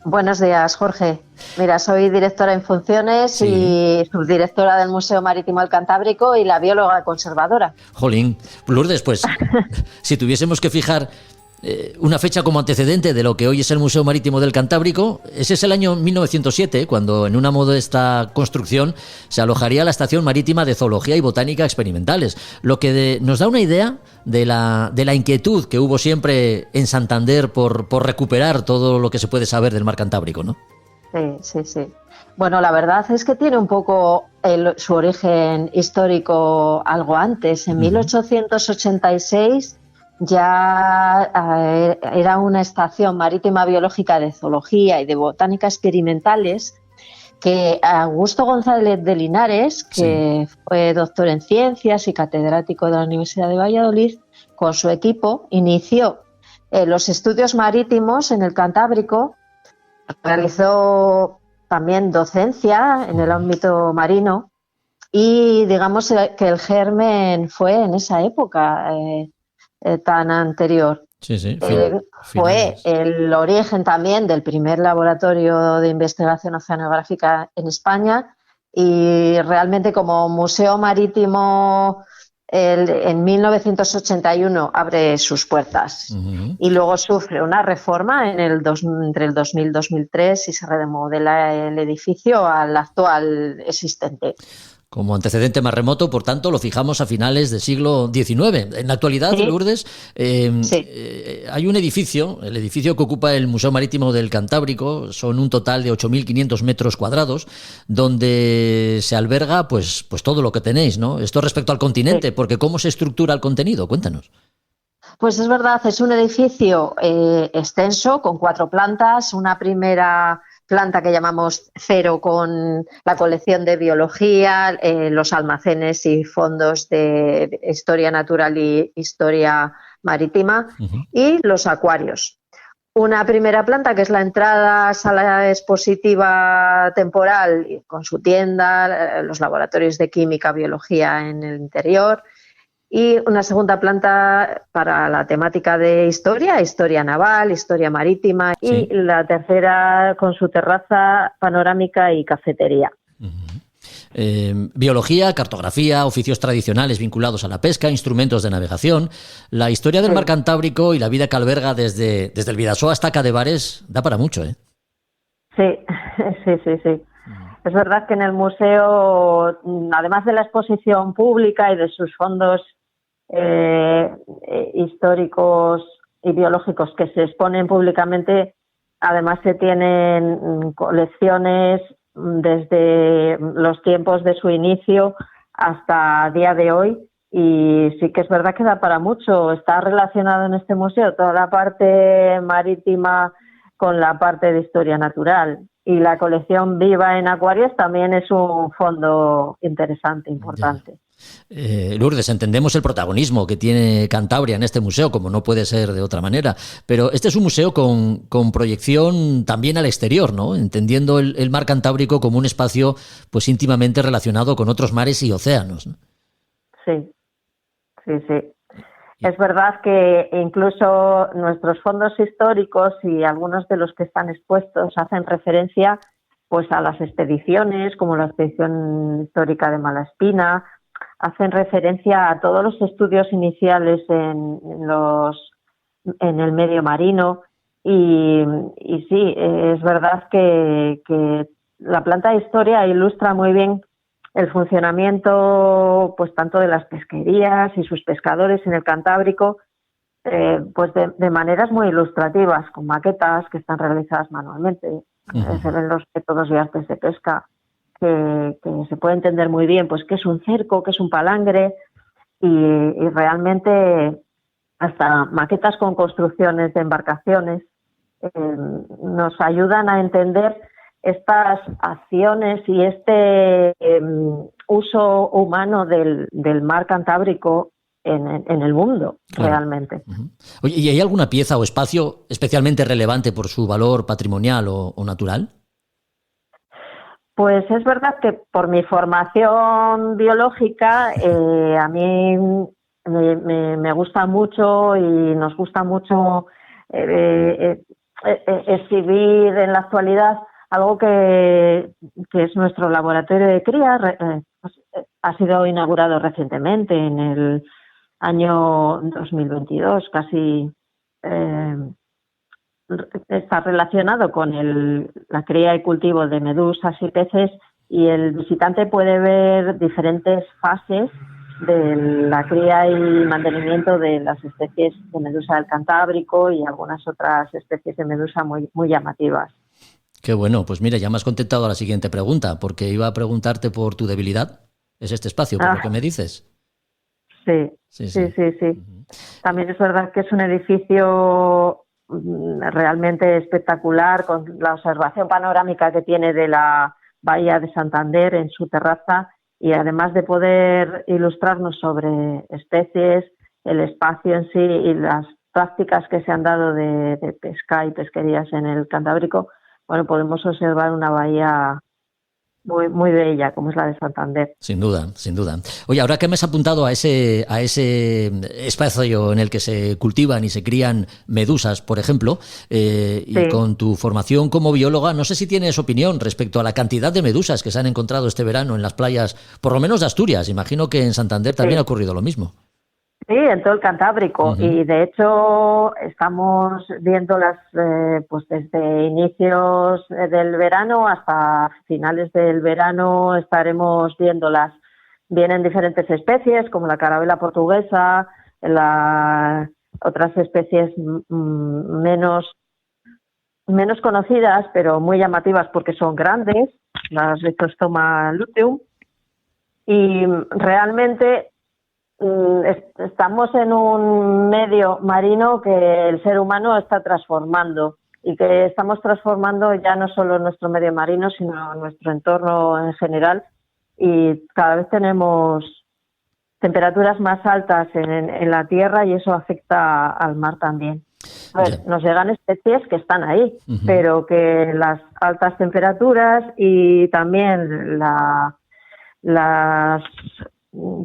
Buenos días, Jorge. Mira, soy directora en funciones y subdirectora del Museo Marítimo del Cantábrico y la bióloga conservadora. Jolín. Lourdes, pues, si tuviésemos que fijar una fecha como antecedente de lo que hoy es el Museo Marítimo del Cantábrico, ese es el año 1907, cuando en una modesta construcción se alojaría la Estación Marítima de Zoología y Botánica Experimentales, lo que nos da una idea de la inquietud que hubo siempre en Santander por recuperar todo lo que se puede saber del mar Cantábrico, ¿no? Sí. Bueno, la verdad es que tiene un poco su origen histórico algo antes. En 1886 ya era una estación marítima biológica de zoología y de botánica experimentales que Augusto González de Linares, que fue doctor en ciencias y catedrático de la Universidad de Valladolid, con su equipo inició los estudios marítimos en el Cantábrico, realizó también docencia en el ámbito marino y digamos que el germen fue en esa época tan anterior. Fue el origen también del primer laboratorio de investigación oceanográfica en España y realmente como museo marítimo en 1981 abre sus puertas y luego sufre una reforma entre el 2000 y 2003 y se remodela el edificio al actual existente. Como antecedente más remoto, por tanto, lo fijamos a finales del siglo XIX. En la actualidad, Lourdes, hay un edificio, el edificio que ocupa el Museo Marítimo del Cantábrico, son un total de 8.500 metros cuadrados, donde se alberga pues todo lo que tenéis, ¿no? Esto respecto al continente, porque ¿cómo se estructura el contenido? Cuéntanos. Pues es verdad, es un edificio extenso, con 4 plantas, una primera planta que llamamos cero con la colección de biología, los almacenes y fondos de historia natural y historia marítima y los acuarios. Una primera planta que es la entrada, sala expositiva temporal con su tienda, los laboratorios de química, biología en el interior y una segunda planta para la temática de historia naval, historia marítima y la tercera con su terraza panorámica y cafetería. Biología, cartografía, oficios tradicionales vinculados a la pesca, instrumentos de navegación. La historia del mar Cantábrico y la vida que alberga desde el Bidasoa hasta Cadevares da para mucho, ¿eh? Sí. Es verdad que en el museo, además de la exposición pública y de sus fondos históricos y biológicos que se exponen públicamente, además se tienen colecciones desde los tiempos de su inicio hasta día de hoy y sí que es verdad que da para mucho. Está relacionado en este museo toda la parte marítima con la parte de historia natural y la colección viva en acuarios también es un fondo interesante, importante. Lourdes, entendemos el protagonismo que tiene Cantabria en este museo, como no puede ser de otra manera, pero este es un museo con proyección también al exterior, ¿no? Entendiendo el mar Cantábrico como un espacio pues íntimamente relacionado con otros mares y océanos, ¿no? Sí. Es verdad que incluso nuestros fondos históricos y algunos de los que están expuestos hacen referencia pues a las expediciones, como la expedición histórica de Malaspina, hacen referencia a todos los estudios iniciales en el medio marino y sí, es verdad que la planta de historia ilustra muy bien el funcionamiento pues tanto de las pesquerías y sus pescadores en el Cantábrico, pues de maneras muy ilustrativas, con maquetas que están realizadas manualmente. Uh-huh. Se ven los métodos y artes de pesca que se puede entender muy bien, pues qué es un cerco, qué es un palangre, y realmente hasta maquetas con construcciones de embarcaciones nos ayudan a entender estas acciones y este uso humano del mar Cantábrico en el mundo, claro, realmente. Uh-huh. Oye, ¿y hay alguna pieza o espacio especialmente relevante por su valor patrimonial o natural? Pues es verdad que por mi formación biológica a mí me gusta mucho y nos gusta mucho exhibir en la actualidad algo que es nuestro laboratorio de cría. Ha sido inaugurado recientemente, en el año 2022, casi está relacionado con la cría y cultivo de medusas y peces, y el visitante puede ver diferentes fases de la cría y mantenimiento de las especies de medusa del Cantábrico y algunas otras especies de medusa muy, muy llamativas. Qué bueno, pues mira, ya me has contestado a la siguiente pregunta, porque iba a preguntarte por tu debilidad. ¿Es este espacio, por lo que me dices? Sí. Uh-huh. También es verdad que es un edificio realmente espectacular, con la observación panorámica que tiene de la bahía de Santander en su terraza, y además de poder ilustrarnos sobre especies, el espacio en sí y las prácticas que se han dado de pesca y pesquerías en el Cantábrico, bueno, podemos observar una bahía muy, muy bella, como es la de Santander. Sin duda, sin duda. Oye, ahora que me has apuntado a ese espacio en el que se cultivan y se crían medusas, por ejemplo, y con tu formación como bióloga, no sé si tienes opinión respecto a la cantidad de medusas que se han encontrado este verano en las playas, por lo menos de Asturias. Imagino que en Santander también ha ocurrido lo mismo. Sí, en todo el Cantábrico. Uh-huh. Y de hecho estamos viéndolas pues desde inicios del verano hasta finales del verano estaremos viéndolas. Vienen diferentes especies como la carabela portuguesa, otras especies menos conocidas pero muy llamativas porque son grandes, las Rhizostoma luteum, y realmente estamos en un medio marino que el ser humano está transformando, y que estamos transformando ya no solo nuestro medio marino, sino nuestro entorno en general, y cada vez tenemos temperaturas más altas en la tierra y eso afecta al mar también. Pues nos llegan especies que están ahí, uh-huh, pero que las altas temperaturas y también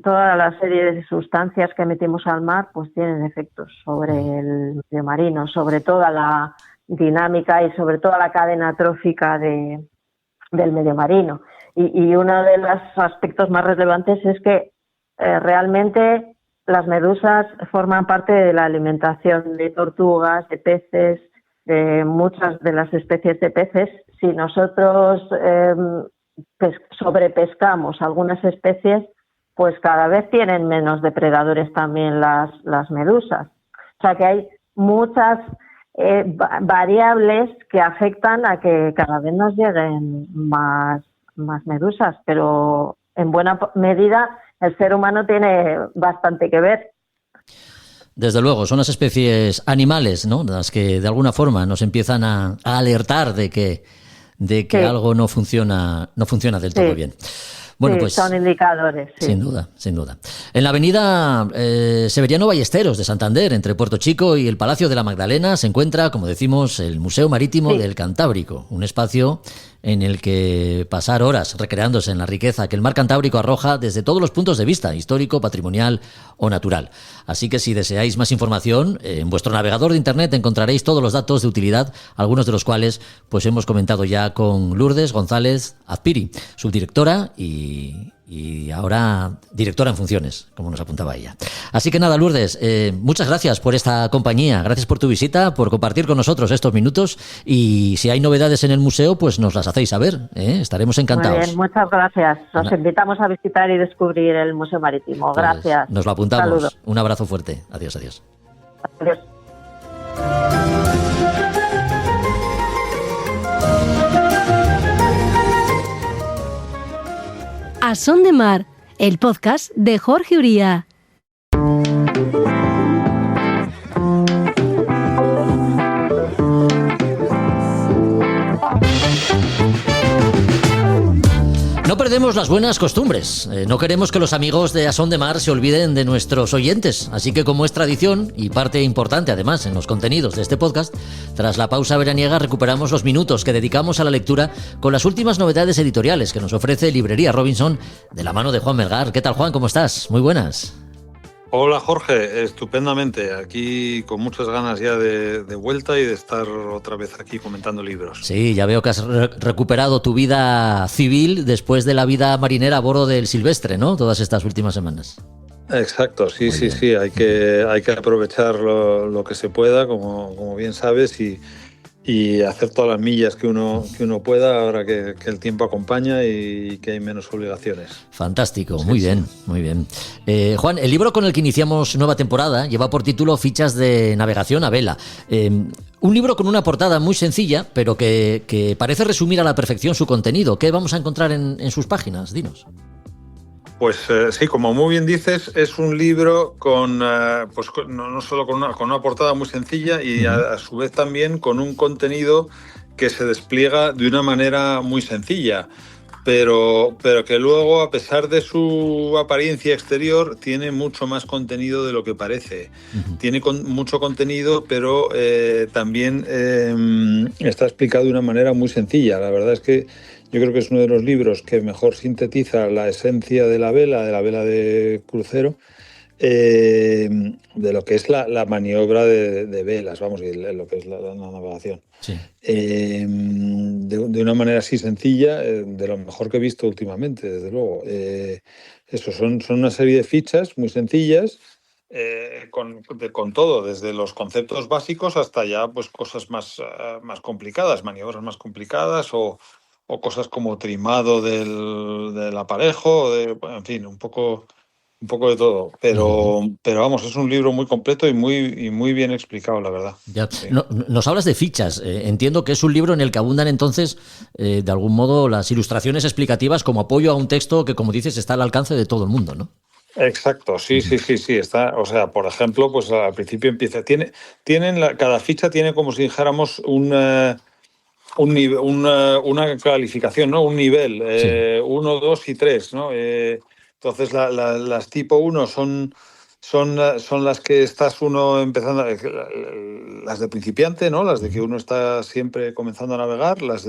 toda la serie de sustancias que emitimos al mar pues tienen efectos sobre el medio marino, sobre toda la dinámica y sobre toda la cadena trófica del medio marino. Y uno de los aspectos más relevantes es que realmente las medusas forman parte de la alimentación de tortugas, de peces, de muchas de las especies de peces. Si nosotros sobrepescamos algunas especies, pues cada vez tienen menos depredadores también las medusas. O sea que hay muchas variables que afectan a que cada vez nos lleguen más medusas, pero en buena medida el ser humano tiene bastante que ver. Desde luego, son las especies animales, ¿no?, las que de alguna forma nos empiezan a alertar de que algo no funciona del todo bien. Bueno, sí, pues son indicadores. Sí. sin duda, sin duda. En la avenida Severiano Ballesteros de Santander, entre Puerto Chico y el Palacio de la Magdalena, se encuentra, como decimos, el Museo Marítimo del Cantábrico, un espacio en el que pasar horas recreándose en la riqueza que el mar Cantábrico arroja desde todos los puntos de vista, histórico, patrimonial o natural. Así que si deseáis más información, en vuestro navegador de internet encontraréis todos los datos de utilidad, algunos de los cuales pues hemos comentado ya con Lourdes González Azpiri, subdirectora y ahora directora en funciones, como nos apuntaba ella. Así que nada, Lourdes, muchas gracias por esta compañía, gracias por tu visita, por compartir con nosotros estos minutos, y si hay novedades en el museo, pues nos las hacéis saber, estaremos encantados. Muy bien, muchas gracias. Nos invitamos a visitar y descubrir el Museo Marítimo. Pues Gracias. nos lo apuntamos. Saludos. Un abrazo fuerte. Adiós, adiós. Adiós. A Son de Mar, el podcast de Jorge Uría. No perdemos las buenas costumbres. No queremos que los amigos de A Son de Mar se olviden de nuestros oyentes. Así que, como es tradición y parte importante además en los contenidos de este podcast, tras la pausa veraniega recuperamos los minutos que dedicamos a la lectura con las últimas novedades editoriales que nos ofrece Librería Robinson de la mano de Juan Melgar. ¿Qué tal, Juan? ¿Cómo estás? Muy buenas. Hola Jorge, estupendamente, aquí con muchas ganas ya de vuelta y de estar otra vez aquí comentando libros. Sí, ya veo que has recuperado tu vida civil después de la vida marinera a bordo del Silvestre, ¿no? Todas estas últimas semanas. Exacto, sí, hay que aprovechar lo que se pueda, como bien sabes, y hacer todas las millas que uno pueda ahora que el tiempo acompaña y que hay menos obligaciones. Fantástico, sí, muy bien, muy bien. Juan, el libro con el que iniciamos nueva temporada lleva por título Fichas de navegación a vela. Un libro con una portada muy sencilla, pero que parece resumir a la perfección su contenido. ¿Qué vamos a encontrar en sus páginas? Dinos. Pues sí, como muy bien dices, es un libro no solo con una portada muy sencilla y a su vez también con un contenido que se despliega de una manera muy sencilla, pero que luego, a pesar de su apariencia exterior, tiene mucho más contenido de lo que parece. Tiene mucho contenido, pero también está explicado de una manera muy sencilla. La verdad es que yo creo que es uno de los libros que mejor sintetiza la esencia de la vela de crucero, de lo que es la maniobra de velas, vamos, y lo que es la navegación. Sí. De una manera así sencilla, de lo mejor que he visto últimamente, desde luego. Son una serie de fichas muy sencillas, con todo, desde los conceptos básicos hasta ya pues cosas más complicadas, maniobras más complicadas o cosas como trimado del aparejo, en fin, un poco de todo. Pero vamos, es un libro muy completo y muy bien explicado, la verdad. Ya. Sí. Nos hablas de fichas. Entiendo que es un libro en el que abundan entonces, de algún modo, las ilustraciones explicativa como apoyo a un texto que, como dices, está al alcance de todo el mundo, ¿no? Exacto, sí, está, o sea, por ejemplo, pues al principio empieza, cada ficha tiene como si dijéramos una calificación, ¿no? Un nivel, 1, 2 y 3, ¿no? Entonces las tipo 1 son las que estás uno empezando, las de principiante, ¿no? Las de que uno está siempre comenzando a navegar, las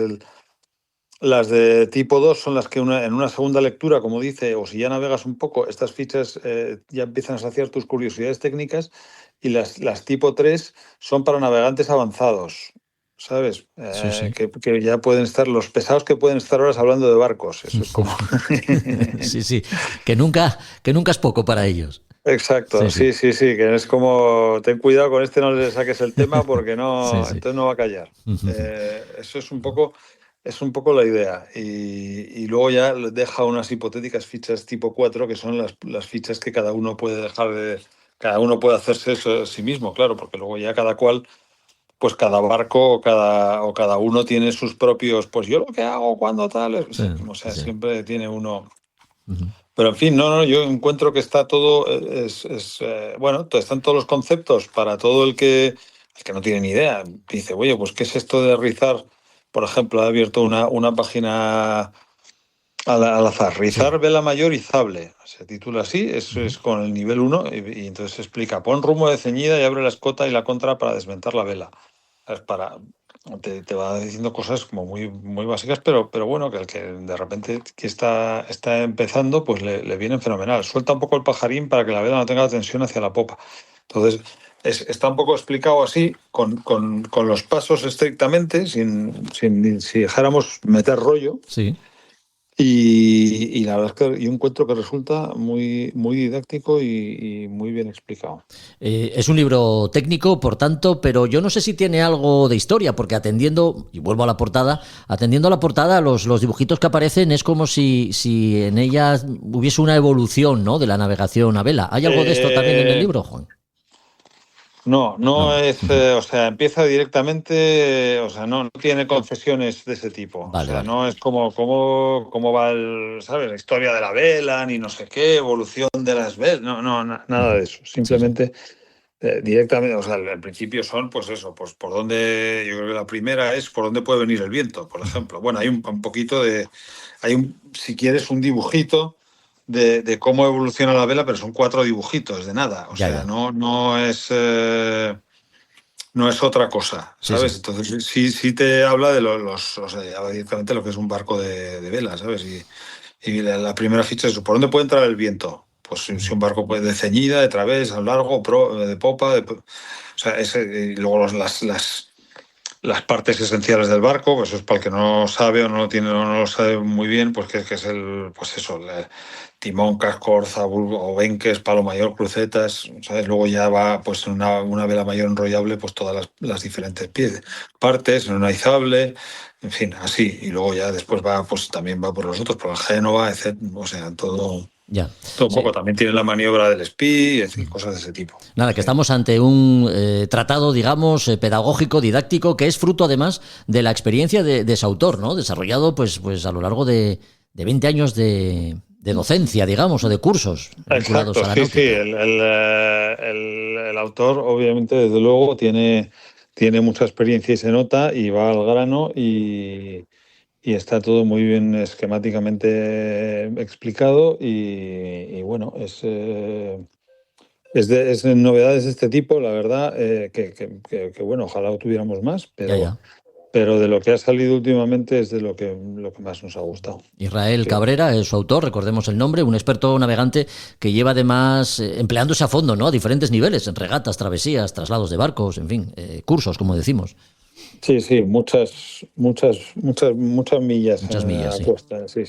de tipo 2 son las que en una segunda lectura, como dice, o si ya navegas un poco, estas fichas ya empiezan a saciar tus curiosidades técnicas, y las tipo 3 son para navegantes avanzados, ¿sabes? Sí. Que ya pueden estar, los pesados que pueden estar horas hablando de barcos, eso es como... Sí, que nunca es poco para ellos. Exacto, sí, que es como, ten cuidado con no le saques el tema porque no, entonces no va a callar. Eso es un poco la idea. Y luego ya deja unas hipotéticas fichas tipo 4, que son las fichas que cada uno puede cada uno puede hacerse eso a sí mismo, claro, porque luego ya cada cual, pues cada barco o cada uno tiene sus propios, pues yo lo que hago cuando tal, siempre tiene uno. Pero en fin, yo encuentro que está todo, están todos los conceptos para todo el que no tiene ni idea. Dice, oye, pues ¿qué es esto de rizar? Por ejemplo, ha abierto una página Al azar, rizar vela mayor izable, se titula así, es con el nivel 1 y entonces explica, pon rumbo de ceñida y abre la escota y la contra para desventar la vela. Es para, te va diciendo cosas como muy, muy básicas, pero bueno, que el que de repente que está empezando, pues le viene fenomenal. Suelta un poco el pajarín para que la vela no tenga tensión hacia la popa. Entonces, está un poco explicado así, con los pasos estrictamente, si dejáramos meter rollo. Sí. Y la verdad es que yo encuentro que resulta muy, muy didáctico y muy bien explicado. Es un libro técnico, por tanto, pero yo no sé si tiene algo de historia, porque atendiendo, y vuelvo a la portada, los dibujitos que aparecen es como si en ellas hubiese una evolución, ¿no?, de la navegación a vela. ¿Hay algo de esto también en el libro, Juan? No es, o sea, empieza directamente, o sea, no tiene concesiones de ese tipo. Vale, o sea, vale. no es como va ¿sabes? La historia de la vela, ni no sé qué, evolución de las velas, nada de eso. Simplemente directamente, o sea, al principio son, pues eso, pues por dónde, yo creo que la primera es por dónde puede venir el viento, por ejemplo. Bueno, hay un poquito si quieres, un dibujito de cómo evoluciona la vela, pero son 4 dibujitos de nada. O sea, no es otra cosa, ¿sabes? Sí. Entonces sí te habla de o sea, habla directamente de lo que es un barco de vela, ¿sabes? Y la primera ficha es por dónde puede entrar el viento. Pues si un barco puede de ceñida, de través, a lo largo, de popa, o sea, y luego las partes esenciales del barco, pues eso es para el que no sabe o no lo tiene o no lo sabe muy bien, pues que es pues eso, el timón, casco, orza, obenques, palo mayor, crucetas, ¿sabes? Luego ya va pues una vela mayor enrollable, pues todas las diferentes partes, en una izable, en fin, así. Y luego ya después también va por los otros, por el Génova, etc. O sea, todo. Ya. Todo un poco. También tiene la maniobra del SPI, es decir, cosas de ese tipo. Nada, que estamos ante un tratado, digamos, pedagógico, didáctico, que es fruto además de la experiencia de su autor, ¿no? Desarrollado pues a lo largo de 20 años de docencia, digamos, o de cursos vinculados a la náutica. Sí. El autor, obviamente, desde luego, tiene mucha experiencia y se nota, y va al grano y está todo muy bien esquemáticamente explicado y bueno, es novedades de este tipo, la verdad, que bueno, ojalá lo tuviéramos más, pero de lo que ha salido últimamente es de lo que más nos ha gustado. Israel Cabrera es su autor, recordemos el nombre, un experto navegante que lleva además empleándose a fondo, ¿no?, a diferentes niveles, en regatas, travesías, traslados de barcos, en fin, cursos, como decimos. Sí, muchas millas. Muchas millas, a cuesta. Sí.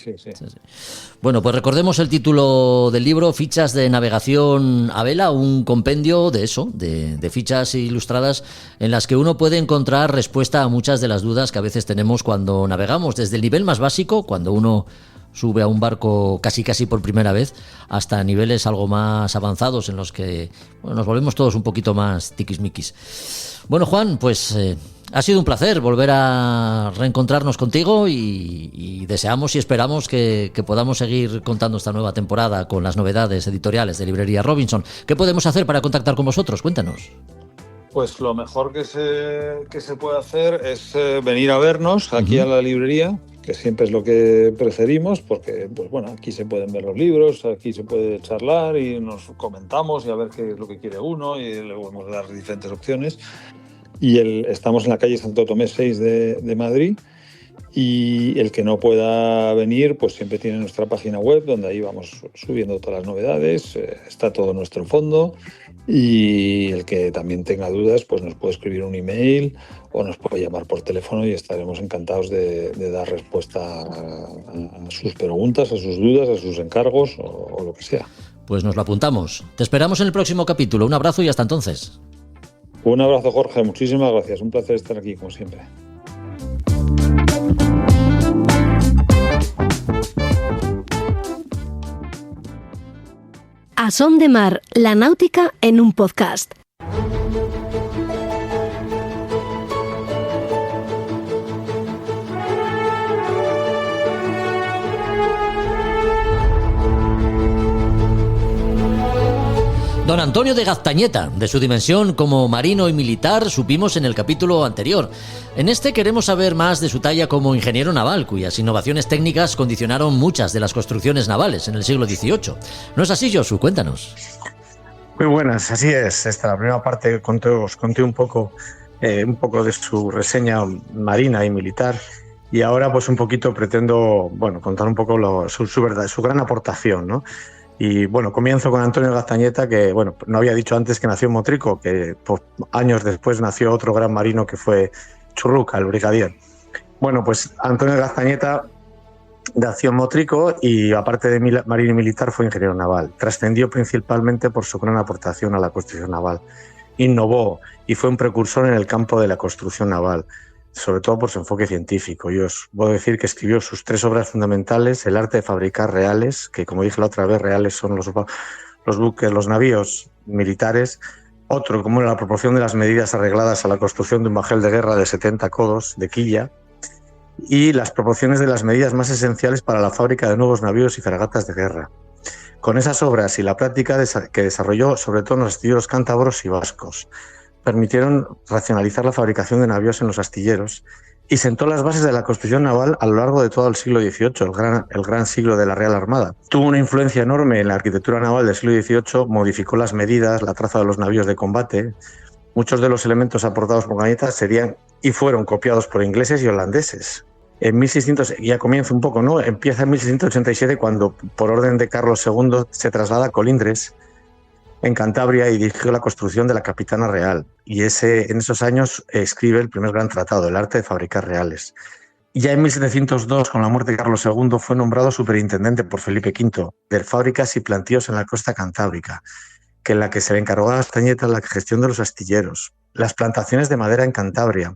Bueno, pues recordemos el título del libro, Fichas de navegación a vela, un compendio de eso, de fichas ilustradas en las que uno puede encontrar respuesta a muchas de las dudas que a veces tenemos cuando navegamos, desde el nivel más básico, cuando uno sube a un barco casi por primera vez, hasta niveles algo más avanzados en los que nos volvemos todos un poquito más tiquismiquis. Bueno, Juan, pues ha sido un placer volver a reencontrarnos contigo y deseamos y esperamos que podamos seguir contando esta nueva temporada con las novedades editoriales de Librería Robinson. ¿Qué podemos hacer para contactar con vosotros? Cuéntanos. Pues lo mejor que se puede hacer es venir a vernos aquí a la librería, que siempre es lo que preferimos, porque pues bueno, aquí se pueden ver los libros, aquí se puede charlar y nos comentamos y a ver qué es lo que quiere uno y le podemos dar diferentes opciones. Y estamos en la calle Santo Tomé 6 de Madrid, y el que no pueda venir pues siempre tiene nuestra página web, donde ahí vamos subiendo todas las novedades, está todo nuestro fondo, y el que también tenga dudas pues nos puede escribir un email o nos puede llamar por teléfono y estaremos encantados de dar respuesta a sus preguntas, a sus dudas, a sus encargos o lo que sea. Pues nos lo apuntamos. Te esperamos en el próximo capítulo. Un abrazo y hasta entonces. Un abrazo, Jorge. Muchísimas gracias. Un placer estar aquí, como siempre. A Son de Mar, la náutica en un podcast. Don Antonio de Gaztañeta, de su dimensión como marino y militar, supimos en el capítulo anterior. En este queremos saber más de su talla como ingeniero naval, cuyas innovaciones técnicas condicionaron muchas de las construcciones navales en el siglo XVIII. ¿No es así, Josu? Cuéntanos. Muy buenas, así es. La primera parte os conté un poco de su reseña marina y militar, y ahora pues un poquito pretendo contar un poco su gran aportación, ¿no? Y comienzo con Antonio Gaztañeta, que no había dicho antes que nació en Motrico, que años después nació otro gran marino que fue Churruca, el brigadier. Pues Antonio Gaztañeta nació en Motrico y, aparte de marino y militar, fue ingeniero naval. Trascendió principalmente por su gran aportación a la construcción naval. Innovó y fue un precursor en el campo de la construcción naval, sobre todo por su enfoque científico. Yo os puedo decir que escribió sus 3 obras fundamentales: El arte de fabricar reales, que, como dije la otra vez, reales son los buques, los navíos militares. Otro, como era la proporción de las medidas arregladas a la construcción de un bajel de guerra de 70 codos de quilla, y las proporciones de las medidas más esenciales para la fábrica de nuevos navíos y fragatas de guerra. Con esas obras y la práctica que desarrolló sobre todo en los astilleros cántabros y vascos, permitieron racionalizar la fabricación de navíos en los astilleros y sentó las bases de la construcción naval a lo largo de todo el siglo XVIII, el gran siglo de la Real Armada. Tuvo una influencia enorme en la arquitectura naval del siglo XVIII, modificó las medidas, la traza de los navíos de combate. Muchos de los elementos aportados por Gaztañeta serían y fueron copiados por ingleses y holandeses. En 1600, ya comienza un poco, ¿no? Empieza en 1687, cuando, por orden de Carlos II, se traslada a Colindres, en Cantabria, y dirigió la construcción de la Capitana Real. Y en esos años escribe el primer gran tratado, El arte de fabricar reales. Y ya en 1702, con la muerte de Carlos II, fue nombrado superintendente por Felipe V de fábricas y plantíos en la costa cantábrica, en la que se le encargó a Gaztañeta la gestión de los astilleros, las plantaciones de madera en Cantabria.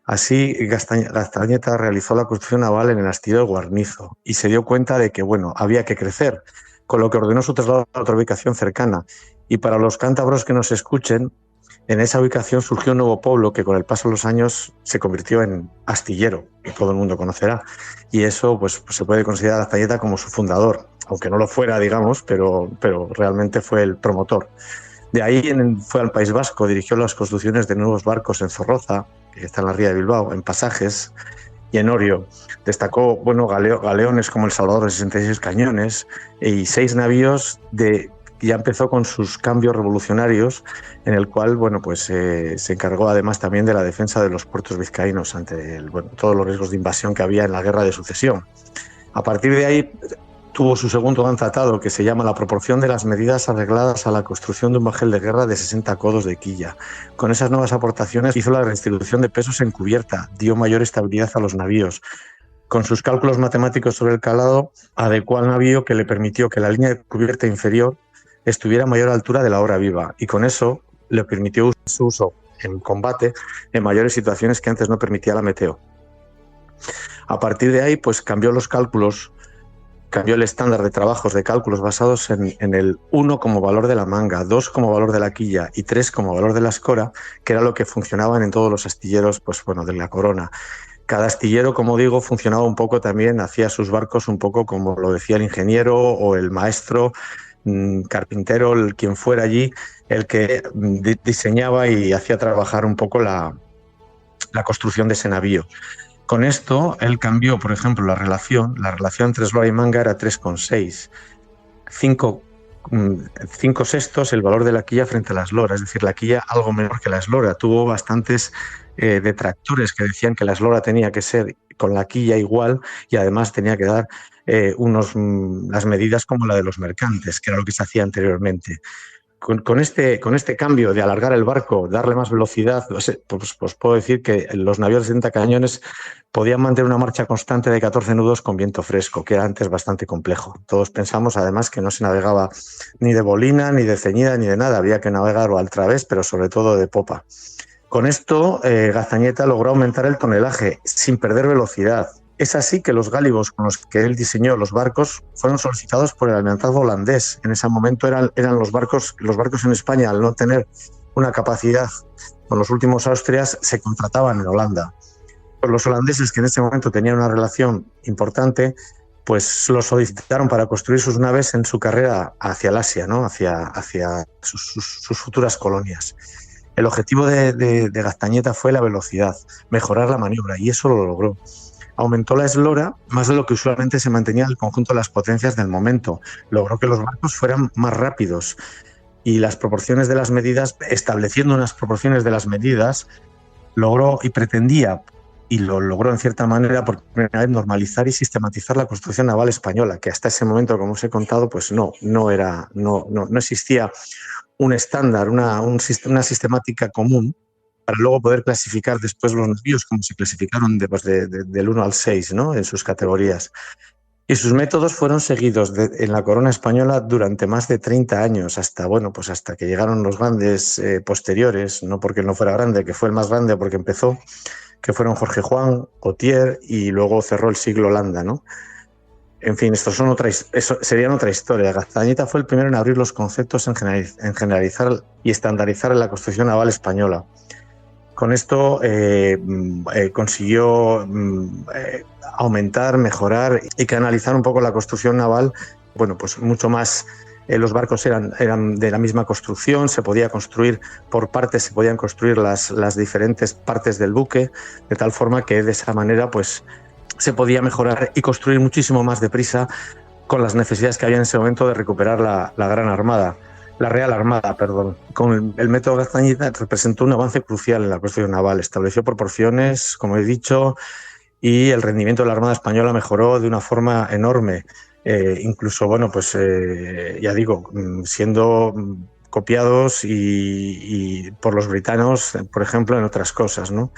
Así, Gaztañeta realizó la construcción naval en el astillero de Guarnizo y se dio cuenta de que había que crecer, con lo que ordenó su traslado a otra ubicación cercana. Y para los cántabros que nos escuchen, en esa ubicación surgió un nuevo pueblo que, con el paso de los años, se convirtió en astillero, que todo el mundo conocerá. Y eso se puede considerar a Gaztañeta como su fundador, aunque no lo fuera, digamos, pero realmente fue el promotor. De ahí fue al País Vasco, dirigió las construcciones de nuevos barcos en Zorroza, que está en la ría de Bilbao, en Pasajes y en Orio. Destacó galeones como el Salvador de 66 cañones y 6 navíos ya empezó con sus cambios revolucionarios, en el cual se encargó además también de la defensa de los puertos vizcaínos ante todos los riesgos de invasión que había en la Guerra de Sucesión. A partir de ahí tuvo su segundo gran tratado, que se llama La proporción de las medidas arregladas a la construcción de un bajel de guerra de 60 codos de quilla. Con esas nuevas aportaciones hizo la redistribución de pesos en cubierta, dio mayor estabilidad a los navíos. Con sus cálculos matemáticos sobre el calado, adecuó al navío, que le permitió que la línea de cubierta inferior estuviera a mayor altura de la hora viva, y con eso le permitió su uso en combate en mayores situaciones que antes no permitía la meteo. A partir de ahí, cambió los cálculos, cambió el estándar de trabajos de cálculos basados en el 1 como valor de la manga, 2 como valor de la quilla y 3 como valor de la escora, que era lo que funcionaban en todos los astilleros de la corona. Cada astillero, como digo, funcionaba un poco también, hacía sus barcos un poco como lo decía el ingeniero o el maestro, carpintero, quien fuera allí, el que diseñaba y hacía trabajar un poco la construcción de ese navío. Con esto, él cambió, por ejemplo, la relación entre eslora y manga era 3,6. 5 sextos el valor de la quilla frente a la eslora, es decir, la quilla algo menor que la eslora. Tuvo bastantes detractores que decían que la eslora tenía que ser con la quilla igual y además tenía que dar las medidas como la de los mercantes, que era lo que se hacía anteriormente. Con este cambio de alargar el barco, darle más velocidad, pues puedo decir que los navíos de 70 cañones podían mantener una marcha constante de 14 nudos con viento fresco, que era antes bastante complejo. Todos pensamos además que no se navegaba ni de bolina, ni de ceñida, ni de nada. Había que navegar o al través, pero sobre todo de popa. Con esto, Gaztañeta logró aumentar el tonelaje sin perder velocidad. Es así que los gálibos con los que él diseñó los barcos fueron solicitados por el almirantazgo holandés. En ese momento eran los barcos en España, al no tener una capacidad con los últimos Austrias, se contrataban en Holanda. Los holandeses, que en ese momento tenían una relación importante, pues lo solicitaron para construir sus naves en su carrera hacia el Asia, ¿no? hacia sus futuras colonias. El objetivo de Gaztañeta fue la velocidad, mejorar la maniobra, y eso lo logró. Aumentó la eslora más de lo que usualmente se mantenía en el conjunto de las potencias del momento. Logró que los barcos fueran más rápidos, y las proporciones de las medidas, estableciendo unas proporciones de las medidas, logró y pretendía, y lo logró en cierta manera por primera vez, normalizar y sistematizar la construcción naval española, que hasta ese momento, como os he contado, pues no existía un estándar, una sistemática común para luego poder clasificar después los navíos como se clasificaron del 1 al 6, ¿no? En sus categorías. Y sus métodos fueron seguidos en la corona española durante más de 30 años, hasta que llegaron los grandes posteriores, no porque él no fuera grande, que fue el más grande porque empezó, que fueron Jorge Juan, Gautier, y luego cerró el siglo Landa, ¿no? En fin, serían otra historia. Gaztañeta fue el primero en abrir los conceptos, en generalizar y estandarizar la construcción naval española. Con esto consiguió aumentar, mejorar y canalizar un poco la construcción naval. Bueno, pues mucho más. Los barcos eran de la misma construcción, se podía construir por partes, se podían construir las diferentes partes del buque, de tal forma que de esa manera pues se podía mejorar y construir muchísimo más deprisa, con las necesidades que había en ese momento de recuperar la Real Armada. Con el método Gaztañeta representó un avance crucial en la construcción naval, estableció proporciones, como he dicho, y el rendimiento de la Armada Española mejoró de una forma enorme. Incluso, ya digo, siendo copiados y por los britanos, por ejemplo, en otras cosas, ¿no?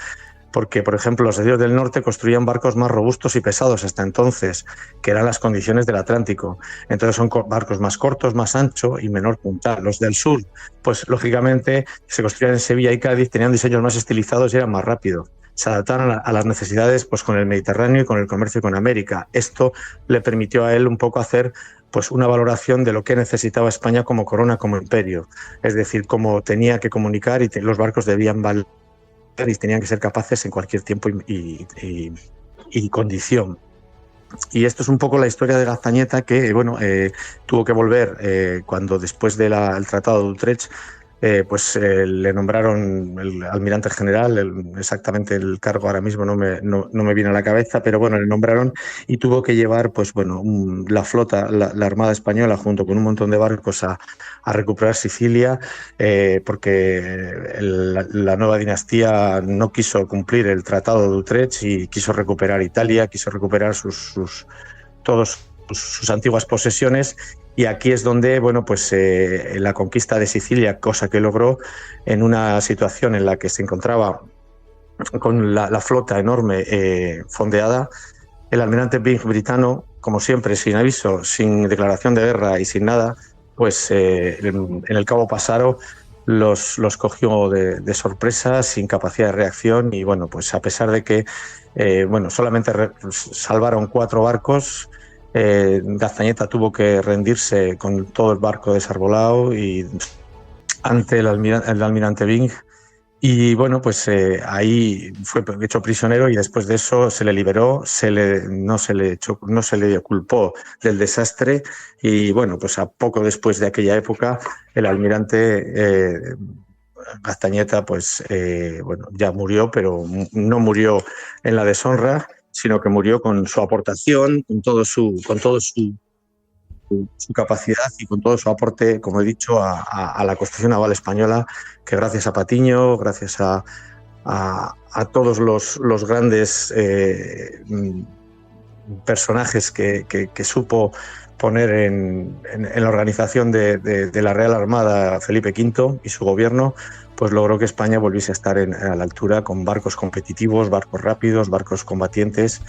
Porque, por ejemplo, los navíos del norte construían barcos más robustos y pesados hasta entonces, que eran las condiciones del Atlántico. Entonces son barcos más cortos, más anchos y menor puntal. Los del sur, pues lógicamente, se construían en Sevilla y Cádiz, tenían diseños más estilizados y eran más rápidos. Se adaptaron a las necesidades pues con el Mediterráneo y con el comercio con América. Esto le permitió a él un poco hacer pues una valoración de lo que necesitaba España como corona, como imperio. Es decir, cómo tenía que comunicar, y los barcos debían valer y tenían que ser capaces en cualquier tiempo y condición. Y esto es un poco la historia de Gaztañeta, que tuvo que volver cuando después del Tratado de Utrecht le nombraron el almirante general. Exactamente el cargo ahora mismo no me viene a la cabeza, pero bueno, le nombraron y tuvo que llevar la flota, la Armada Española, junto con un montón de barcos a recuperar Sicilia, porque la nueva dinastía no quiso cumplir el Tratado de Utrecht y quiso recuperar Italia, quiso recuperar todas sus antiguas posesiones. Y aquí es donde la conquista de Sicilia, cosa que logró en una situación en la que se encontraba con la flota enorme fondeada, el almirante Byng britano, como siempre, sin aviso, sin declaración de guerra y sin nada, en el Cabo Passaro los cogió de sorpresa, sin capacidad de reacción, y a pesar de que solamente salvaron 4 barcos, Gaztañeta tuvo que rendirse con todo el barco desarbolado y ante el almirante Byng, y ahí fue hecho prisionero, y después de eso se le liberó, no se le culpó del desastre, y a poco después de aquella época el almirante Gaztañeta ya murió, pero no murió en la deshonra, sino que murió con su aportación, con todo su capacidad y con todo su aporte, como he dicho, a la construcción naval española, que gracias a Patiño, gracias a todos los grandes personajes que supo poner en la organización de la Real Armada Felipe V y su gobierno, pues logró que España volviese a estar a la altura, con barcos competitivos, barcos rápidos, barcos combatientes,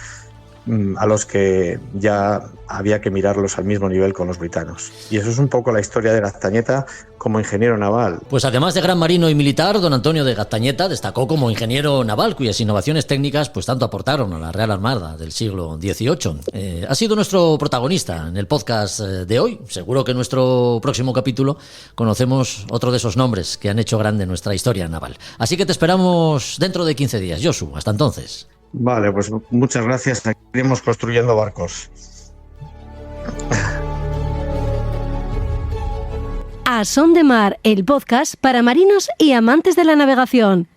a los que ya había que mirarlos al mismo nivel con los britanos. Y eso es un poco la historia de Gaztañeta como ingeniero naval. Pues además de gran marino y militar, don Antonio de Gaztañeta destacó como ingeniero naval, cuyas innovaciones técnicas tanto aportaron a la Real Armada del siglo XVIII. Ha sido nuestro protagonista en el podcast de hoy. Seguro que en nuestro próximo capítulo conocemos otro de esos nombres que han hecho grande nuestra historia naval. Así que te esperamos dentro de 15 días, Josu. Hasta entonces. Vale, pues muchas gracias. Seguiremos construyendo barcos. A Son de Mar, el podcast para marinos y amantes de la navegación.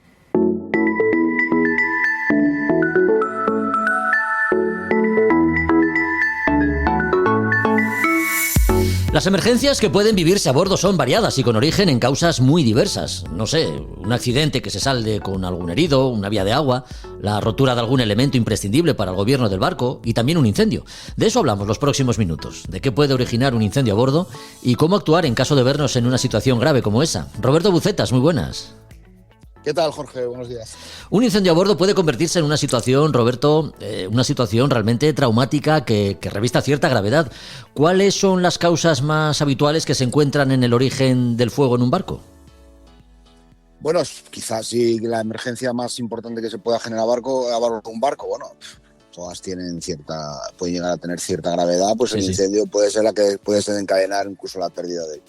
Las emergencias que pueden vivirse a bordo son variadas y con origen en causas muy diversas. No sé, un accidente que se salde con algún herido, una vía de agua, la rotura de algún elemento imprescindible para el gobierno del barco y también un incendio. De eso hablamos los próximos minutos, de qué puede originar un incendio a bordo y cómo actuar en caso de vernos en una situación grave como esa. Roberto Bucetas, muy buenas. ¿Qué tal, Jorge? Buenos días. Un incendio a bordo puede convertirse en una situación, Roberto, una situación realmente traumática que revista cierta gravedad. ¿Cuáles son las causas más habituales que se encuentran en el origen del fuego en un barco? Bueno, quizás sí la emergencia más importante que se pueda generar a bordo de un barco, bueno, todas pueden llegar a tener cierta gravedad, pues sí, el incendio puede ser la que puede desencadenar incluso la pérdida del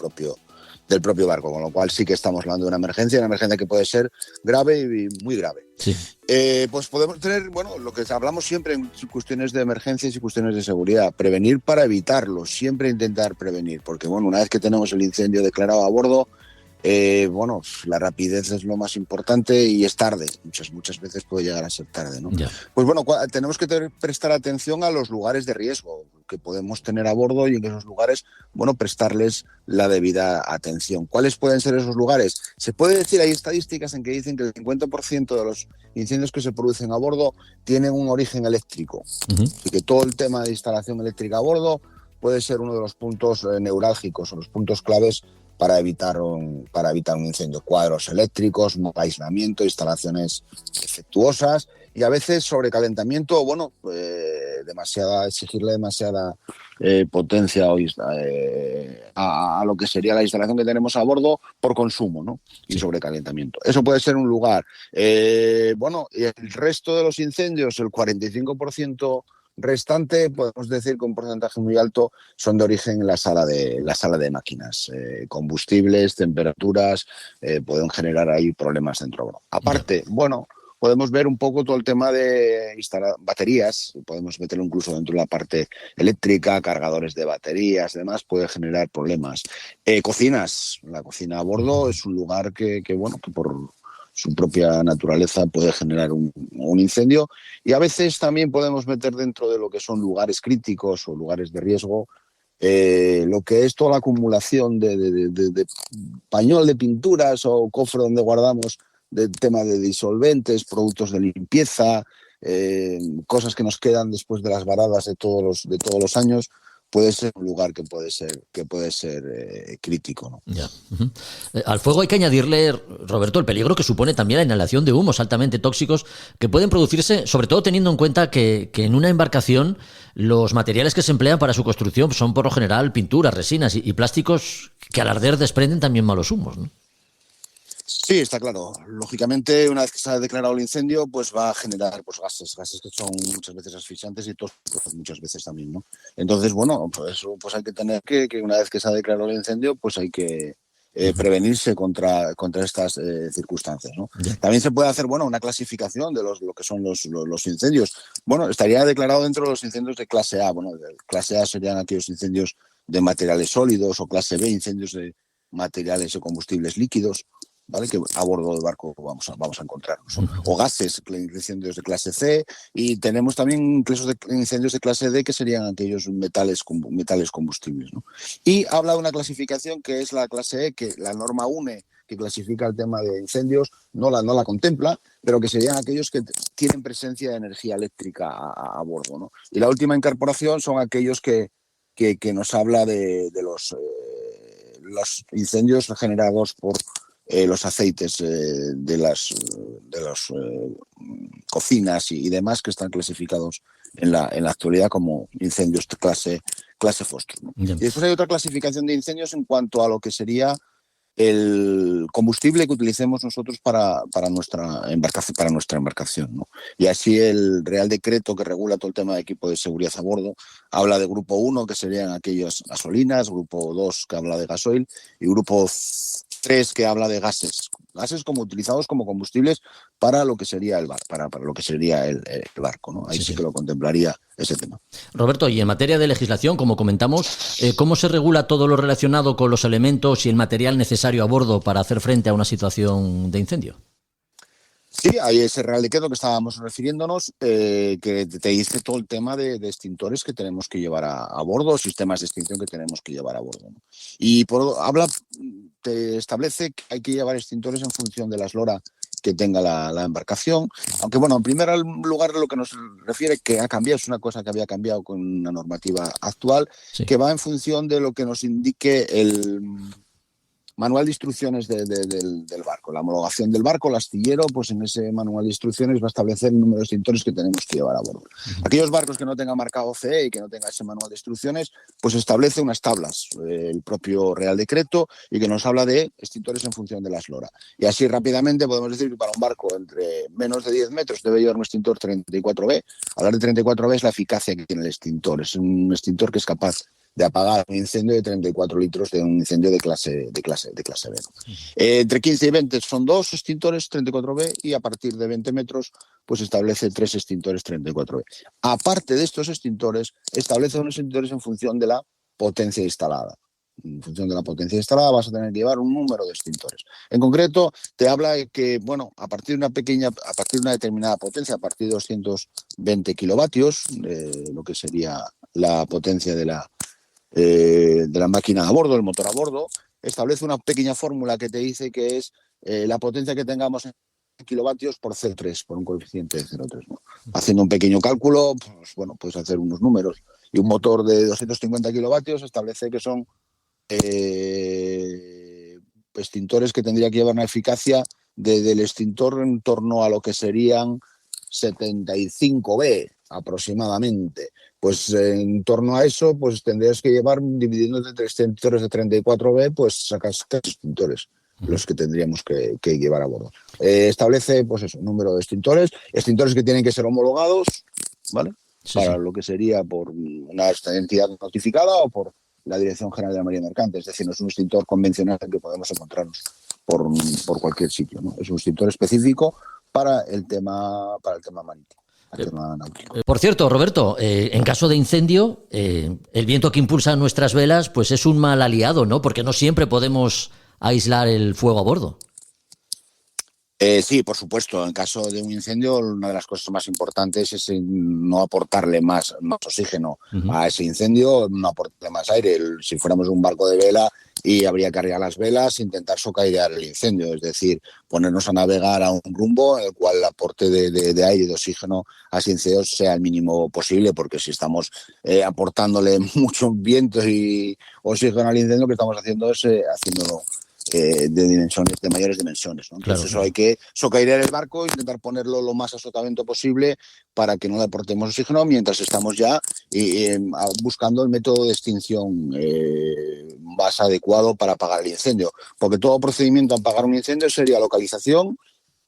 propio barco, con lo cual sí que estamos hablando de una emergencia que puede ser grave y muy grave. Sí. Pues podemos tener, bueno, lo que hablamos siempre en cuestiones de emergencias y cuestiones de seguridad, prevenir para evitarlo, siempre intentar prevenir, porque bueno, una vez que tenemos el incendio declarado a bordo, bueno, la rapidez es lo más importante y es tarde, muchas veces puede llegar a ser tarde, ¿no? Ya. Pues bueno, tenemos que prestar atención a los lugares de riesgo que podemos tener a bordo y en esos lugares, bueno, prestarles la debida atención. ¿Cuáles pueden ser esos lugares? Se puede decir, hay estadísticas en que dicen que el 50% de los incendios que se producen a bordo tienen un origen eléctrico. Así que todo el tema de instalación eléctrica a bordo puede ser uno de los puntos neurálgicos o los puntos claves para evitar un incendio. Cuadros eléctricos, aislamiento, instalaciones defectuosas y a veces sobrecalentamiento, bueno, exigirle demasiada potencia a lo que sería la instalación que tenemos a bordo por consumo, ¿no? Y sobrecalentamiento. Eso puede ser un lugar. Bueno, y el resto de los incendios, el 45% restante, podemos decir que un porcentaje muy alto son de origen en la sala de máquinas. Combustibles, temperaturas, pueden generar ahí problemas dentro. Aparte, bueno, podemos ver un poco todo el tema de instalar baterías, podemos meterlo incluso dentro de la parte eléctrica, cargadores de baterías, demás, puede generar problemas. Cocinas, la cocina a bordo es un lugar que bueno, que por su propia naturaleza puede generar un incendio y a veces también podemos meter dentro de lo que son lugares críticos o lugares de riesgo lo que es toda la acumulación de pañol de pinturas o cofre donde guardamos del tema de disolventes, productos de limpieza, cosas que nos quedan después de las varadas de todos los años. Puede ser un lugar que puede ser crítico, ¿no? Ya. Al fuego hay que añadirle, Roberto, el peligro que supone también la inhalación de humos altamente tóxicos que pueden producirse, sobre todo teniendo en cuenta que en una embarcación los materiales que se emplean para su construcción son por lo general pinturas, resinas y plásticos que al arder desprenden también malos humos, ¿no? Sí, está claro. Lógicamente, una vez que se ha declarado el incendio, pues va a generar pues gases que son muchas veces asfixiantes y tóxicos muchas veces también, ¿no? Entonces, bueno, pues hay que tener que una vez que se ha declarado el incendio, pues hay que prevenirse contra estas circunstancias, ¿no? También se puede hacer, bueno, una clasificación de lo que son los incendios. Bueno, estaría declarado dentro de los incendios de clase A. Bueno, clase A serían aquellos incendios de materiales sólidos o clase B, incendios de materiales o combustibles líquidos, ¿vale? Que a bordo del barco vamos a encontrarnos. O gases, incendios de clase C, y tenemos también incluso incendios de clase D, que serían aquellos metales combustibles, ¿no? Y habla de una clasificación que es la clase E, que la norma UNE, que clasifica el tema de incendios, no la contempla, pero que serían aquellos que tienen presencia de energía eléctrica a bordo, ¿no? Y la última incorporación son aquellos que nos habla de los incendios generados por los aceites de las cocinas y demás, que están clasificados en la actualidad como incendios de clase Foster, ¿no? Y después hay otra clasificación de incendios en cuanto a lo que sería el combustible que utilicemos nosotros para nuestra embarcación, ¿no? Y así el Real Decreto que regula todo el tema de equipo de seguridad a bordo habla de grupo 1, que serían aquellas gasolinas, grupo 2 que habla de gasoil y grupo 3 que habla de gases gases como utilizados como combustibles para lo que sería el para lo que sería el barco, ¿no? Ahí sí que lo contemplaría ese tema. Roberto, y en materia de legislación, como comentamos, ¿cómo se regula todo lo relacionado con los elementos y el material necesario a bordo para hacer frente a una situación de incendio? Sí, hay ese Real Decreto que estábamos refiriéndonos, que te dice todo el tema de extintores que tenemos que llevar a bordo, sistemas de extinción que tenemos que llevar a bordo, ¿no? Y te establece que hay que llevar extintores en función de la eslora que tenga la embarcación, aunque bueno, en primer lugar lo que nos refiere que ha cambiado, es una cosa que había cambiado con la normativa actual, que va en función de lo que nos indique el manual de instrucciones del barco, la homologación del barco, el astillero, pues en ese manual de instrucciones va a establecer el número de extintores que tenemos que llevar a bordo. Aquellos barcos que no tengan marcado CE y que no tengan ese manual de instrucciones, pues establece unas tablas, el propio Real Decreto, y que nos habla de extintores en función de la eslora. Y así rápidamente podemos decir que para un barco entre menos de 10 metros debe llevar un extintor 34B. Hablar de 34B es la eficacia que tiene el extintor. Es un extintor que es capaz de apagar un incendio de 34 litros de un incendio de clase B, ¿no? Entre 15 y 20 son 2 extintores 34B y a partir de 20 metros pues establece 3 extintores 34B. Aparte de estos extintores, establece unos extintores en función de la potencia instalada. En función de la potencia instalada vas a tener que llevar un número de extintores. En concreto, te habla de que, bueno, a partir de una determinada potencia, a partir de 220 kilovatios, lo que sería la potencia de la máquina a bordo, el motor a bordo, establece una pequeña fórmula que te dice que es la potencia que tengamos en kilovatios por C3, por un coeficiente de 0,3, ¿no? Haciendo un pequeño cálculo, pues bueno, puedes hacer unos números. Y un motor de 250 kilovatios establece que son extintores que tendría que llevar una eficacia del extintor en torno a lo que serían 75B aproximadamente. Pues en torno a eso, pues tendrías que llevar, dividiendo entre 3 extintores de 34B, pues sacas 3 extintores, los que tendríamos que llevar a bordo. Establece, pues eso, un número de extintores que tienen que ser homologados, ¿vale? Para lo que sería por una entidad notificada o por la Dirección General de la Marina Mercante. Es decir, no es un extintor convencional que podemos encontrarnos por cualquier sitio, ¿no? Es un extintor específico para el tema marítimo. Por cierto, Roberto, en caso de incendio, el viento que impulsa nuestras velas pues es un mal aliado, ¿no? Porque no siempre podemos aislar el fuego a bordo. Sí, por supuesto. En caso de un incendio, una de las cosas más importantes es no aportarle más oxígeno a ese incendio, no aportarle más aire. Si fuéramos un barco de vela y habría que arriar las velas, intentar socairear el incendio, es decir, ponernos a navegar a un rumbo en el cual el aporte de aire y de oxígeno a ese incendio sea el mínimo posible, porque si estamos aportándole mucho viento y oxígeno al incendio, lo que estamos haciendo es haciéndolo de mayores dimensiones, ¿no? Entonces eso hay que socairear el barco e intentar ponerlo lo más a sotavento posible para que no le aportemos oxígeno mientras estamos ya buscando el método de extinción más adecuado para apagar el incendio, porque todo procedimiento a apagar un incendio sería localización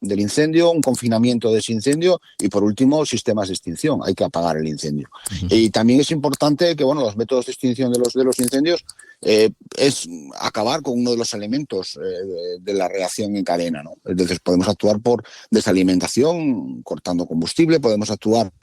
del incendio, un confinamiento de ese incendio y, por último, sistemas de extinción. Hay que apagar el incendio. Y también es importante que, bueno, los métodos de extinción de los incendios es acabar con uno de los elementos de la reacción en cadena, ¿no? Entonces podemos actuar por desalimentación, cortando combustible, podemos actuar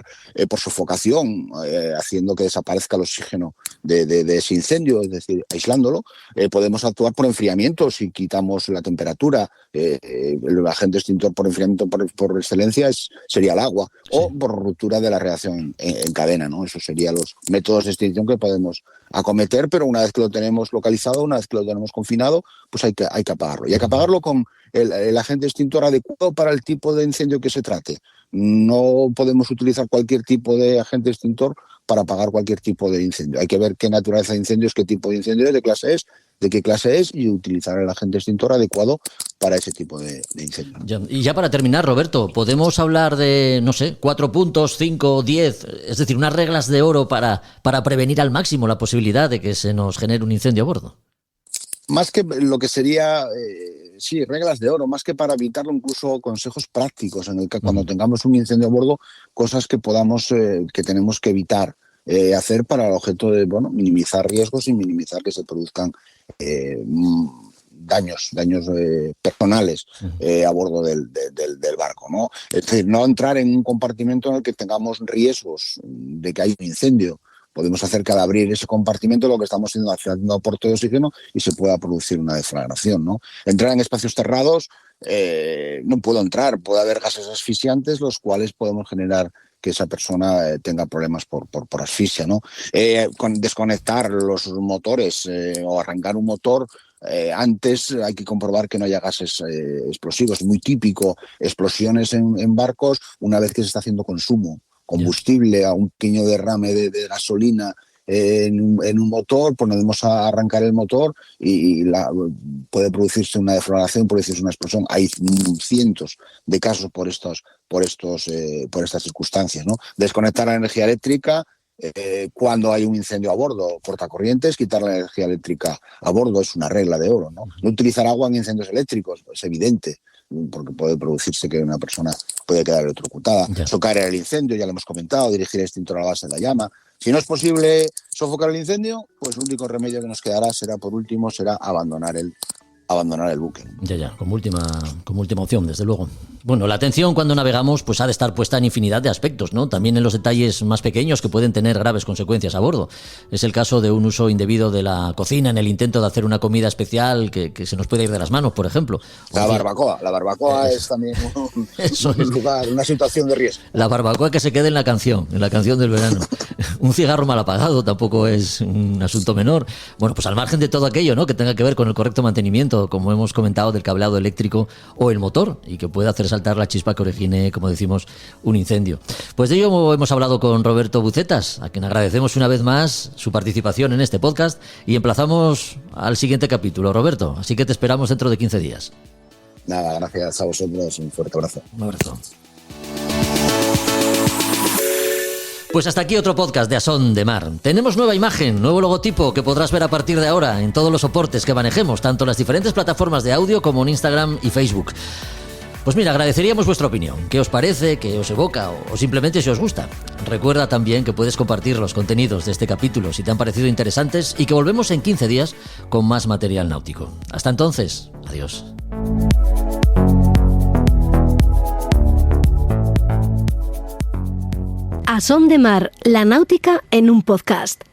por sofocación, haciendo que desaparezca el oxígeno de ese incendio, es decir, aislándolo. Podemos actuar por enfriamiento, si quitamos la temperatura. El agente extintor por enfriamiento por excelencia sería el agua, o por ruptura de la reacción en cadena, ¿no? Esos serían los métodos de extinción que podemos acometer, pero una vez que lo tenemos localizado, una vez que lo tenemos confinado, pues hay que apagarlo. Y hay que apagarlo con el agente extintor adecuado para el tipo de incendio que se trate. No podemos utilizar cualquier tipo de agente extintor para apagar cualquier tipo de incendio. Hay que ver qué naturaleza de incendios, qué tipo de incendio es, de qué clase es, y utilizar el agente extintor adecuado para ese tipo de incendio. Y ya para terminar, Roberto, ¿podemos hablar de, no sé, 4 puntos, 5, 10, es decir, unas reglas de oro para prevenir al máximo la posibilidad de que se nos genere un incendio a bordo? Más que lo que sería, reglas de oro, más que para evitarlo, incluso consejos prácticos en el que cuando tengamos un incendio a bordo, cosas que que tenemos que evitar hacer para el objeto de, bueno, minimizar riesgos y minimizar que se produzcan daños personales a bordo del barco, ¿no? Es decir, no entrar en un compartimento en el que tengamos riesgos de que haya un incendio. Podemos hacer que al abrir ese compartimento lo que estamos haciendo aporte de oxígeno y se pueda producir una deflagración, ¿no? Entrar en espacios cerrados, no puedo entrar, puede haber gases asfixiantes los cuales podemos generar que esa persona tenga problemas por asfixia, ¿no? Desconectar los motores o arrancar un motor, antes hay que comprobar que no haya gases explosivos. Muy típico, explosiones en barcos una vez que se está haciendo consumo. Combustible, a un pequeño derrame de gasolina en un motor, ponemos a arrancar el motor y puede producirse una deflagración, producirse una explosión. Hay cientos de casos por estas circunstancias, ¿no? Desconectar la energía eléctrica cuando hay un incendio a bordo, cortacorrientes, quitar la energía eléctrica a bordo es una regla de oro, ¿no? No utilizar agua en incendios eléctricos, es evidente, porque puede producirse que una persona puede quedar electrocutada. Socaer el incendio, ya lo hemos comentado, dirigir el extintor a la base de la llama. Si no es posible sofocar el incendio, pues el único remedio que nos quedará será abandonar el buque. Ya, como última opción, desde luego. Bueno, la atención cuando navegamos pues ha de estar puesta en infinidad de aspectos, ¿no? También en los detalles más pequeños que pueden tener graves consecuencias a bordo. Es el caso de un uso indebido de la cocina en el intento de hacer una comida especial que se nos puede ir de las manos, por ejemplo. La barbacoa es también un lugar, una situación de riesgo. La barbacoa que se quede en la canción del verano. Un cigarro mal apagado tampoco es un asunto menor. Bueno, pues al margen de todo aquello, ¿no?, que tenga que ver con el correcto mantenimiento, como hemos comentado, del cableado eléctrico o el motor, y que puede hacer saltar la chispa que origine, como decimos, un incendio. Pues de ello hemos hablado con Roberto Bucetas, a quien agradecemos una vez más su participación en este podcast y emplazamos al siguiente capítulo, Roberto. Así que te esperamos dentro de 15 días. Nada, gracias a vosotros, un fuerte abrazo. Un abrazo. Pues hasta aquí otro podcast de A Son de Mar. Tenemos nueva imagen, nuevo logotipo que podrás ver a partir de ahora en todos los soportes que manejemos, tanto en las diferentes plataformas de audio como en Instagram y Facebook. Pues mira, agradeceríamos vuestra opinión. ¿Qué os parece? ¿Qué os evoca? O simplemente si os gusta. Recuerda también que puedes compartir los contenidos de este capítulo si te han parecido interesantes y que volvemos en 15 días con más material náutico. Hasta entonces, adiós. A Son de Mar, la náutica en un podcast.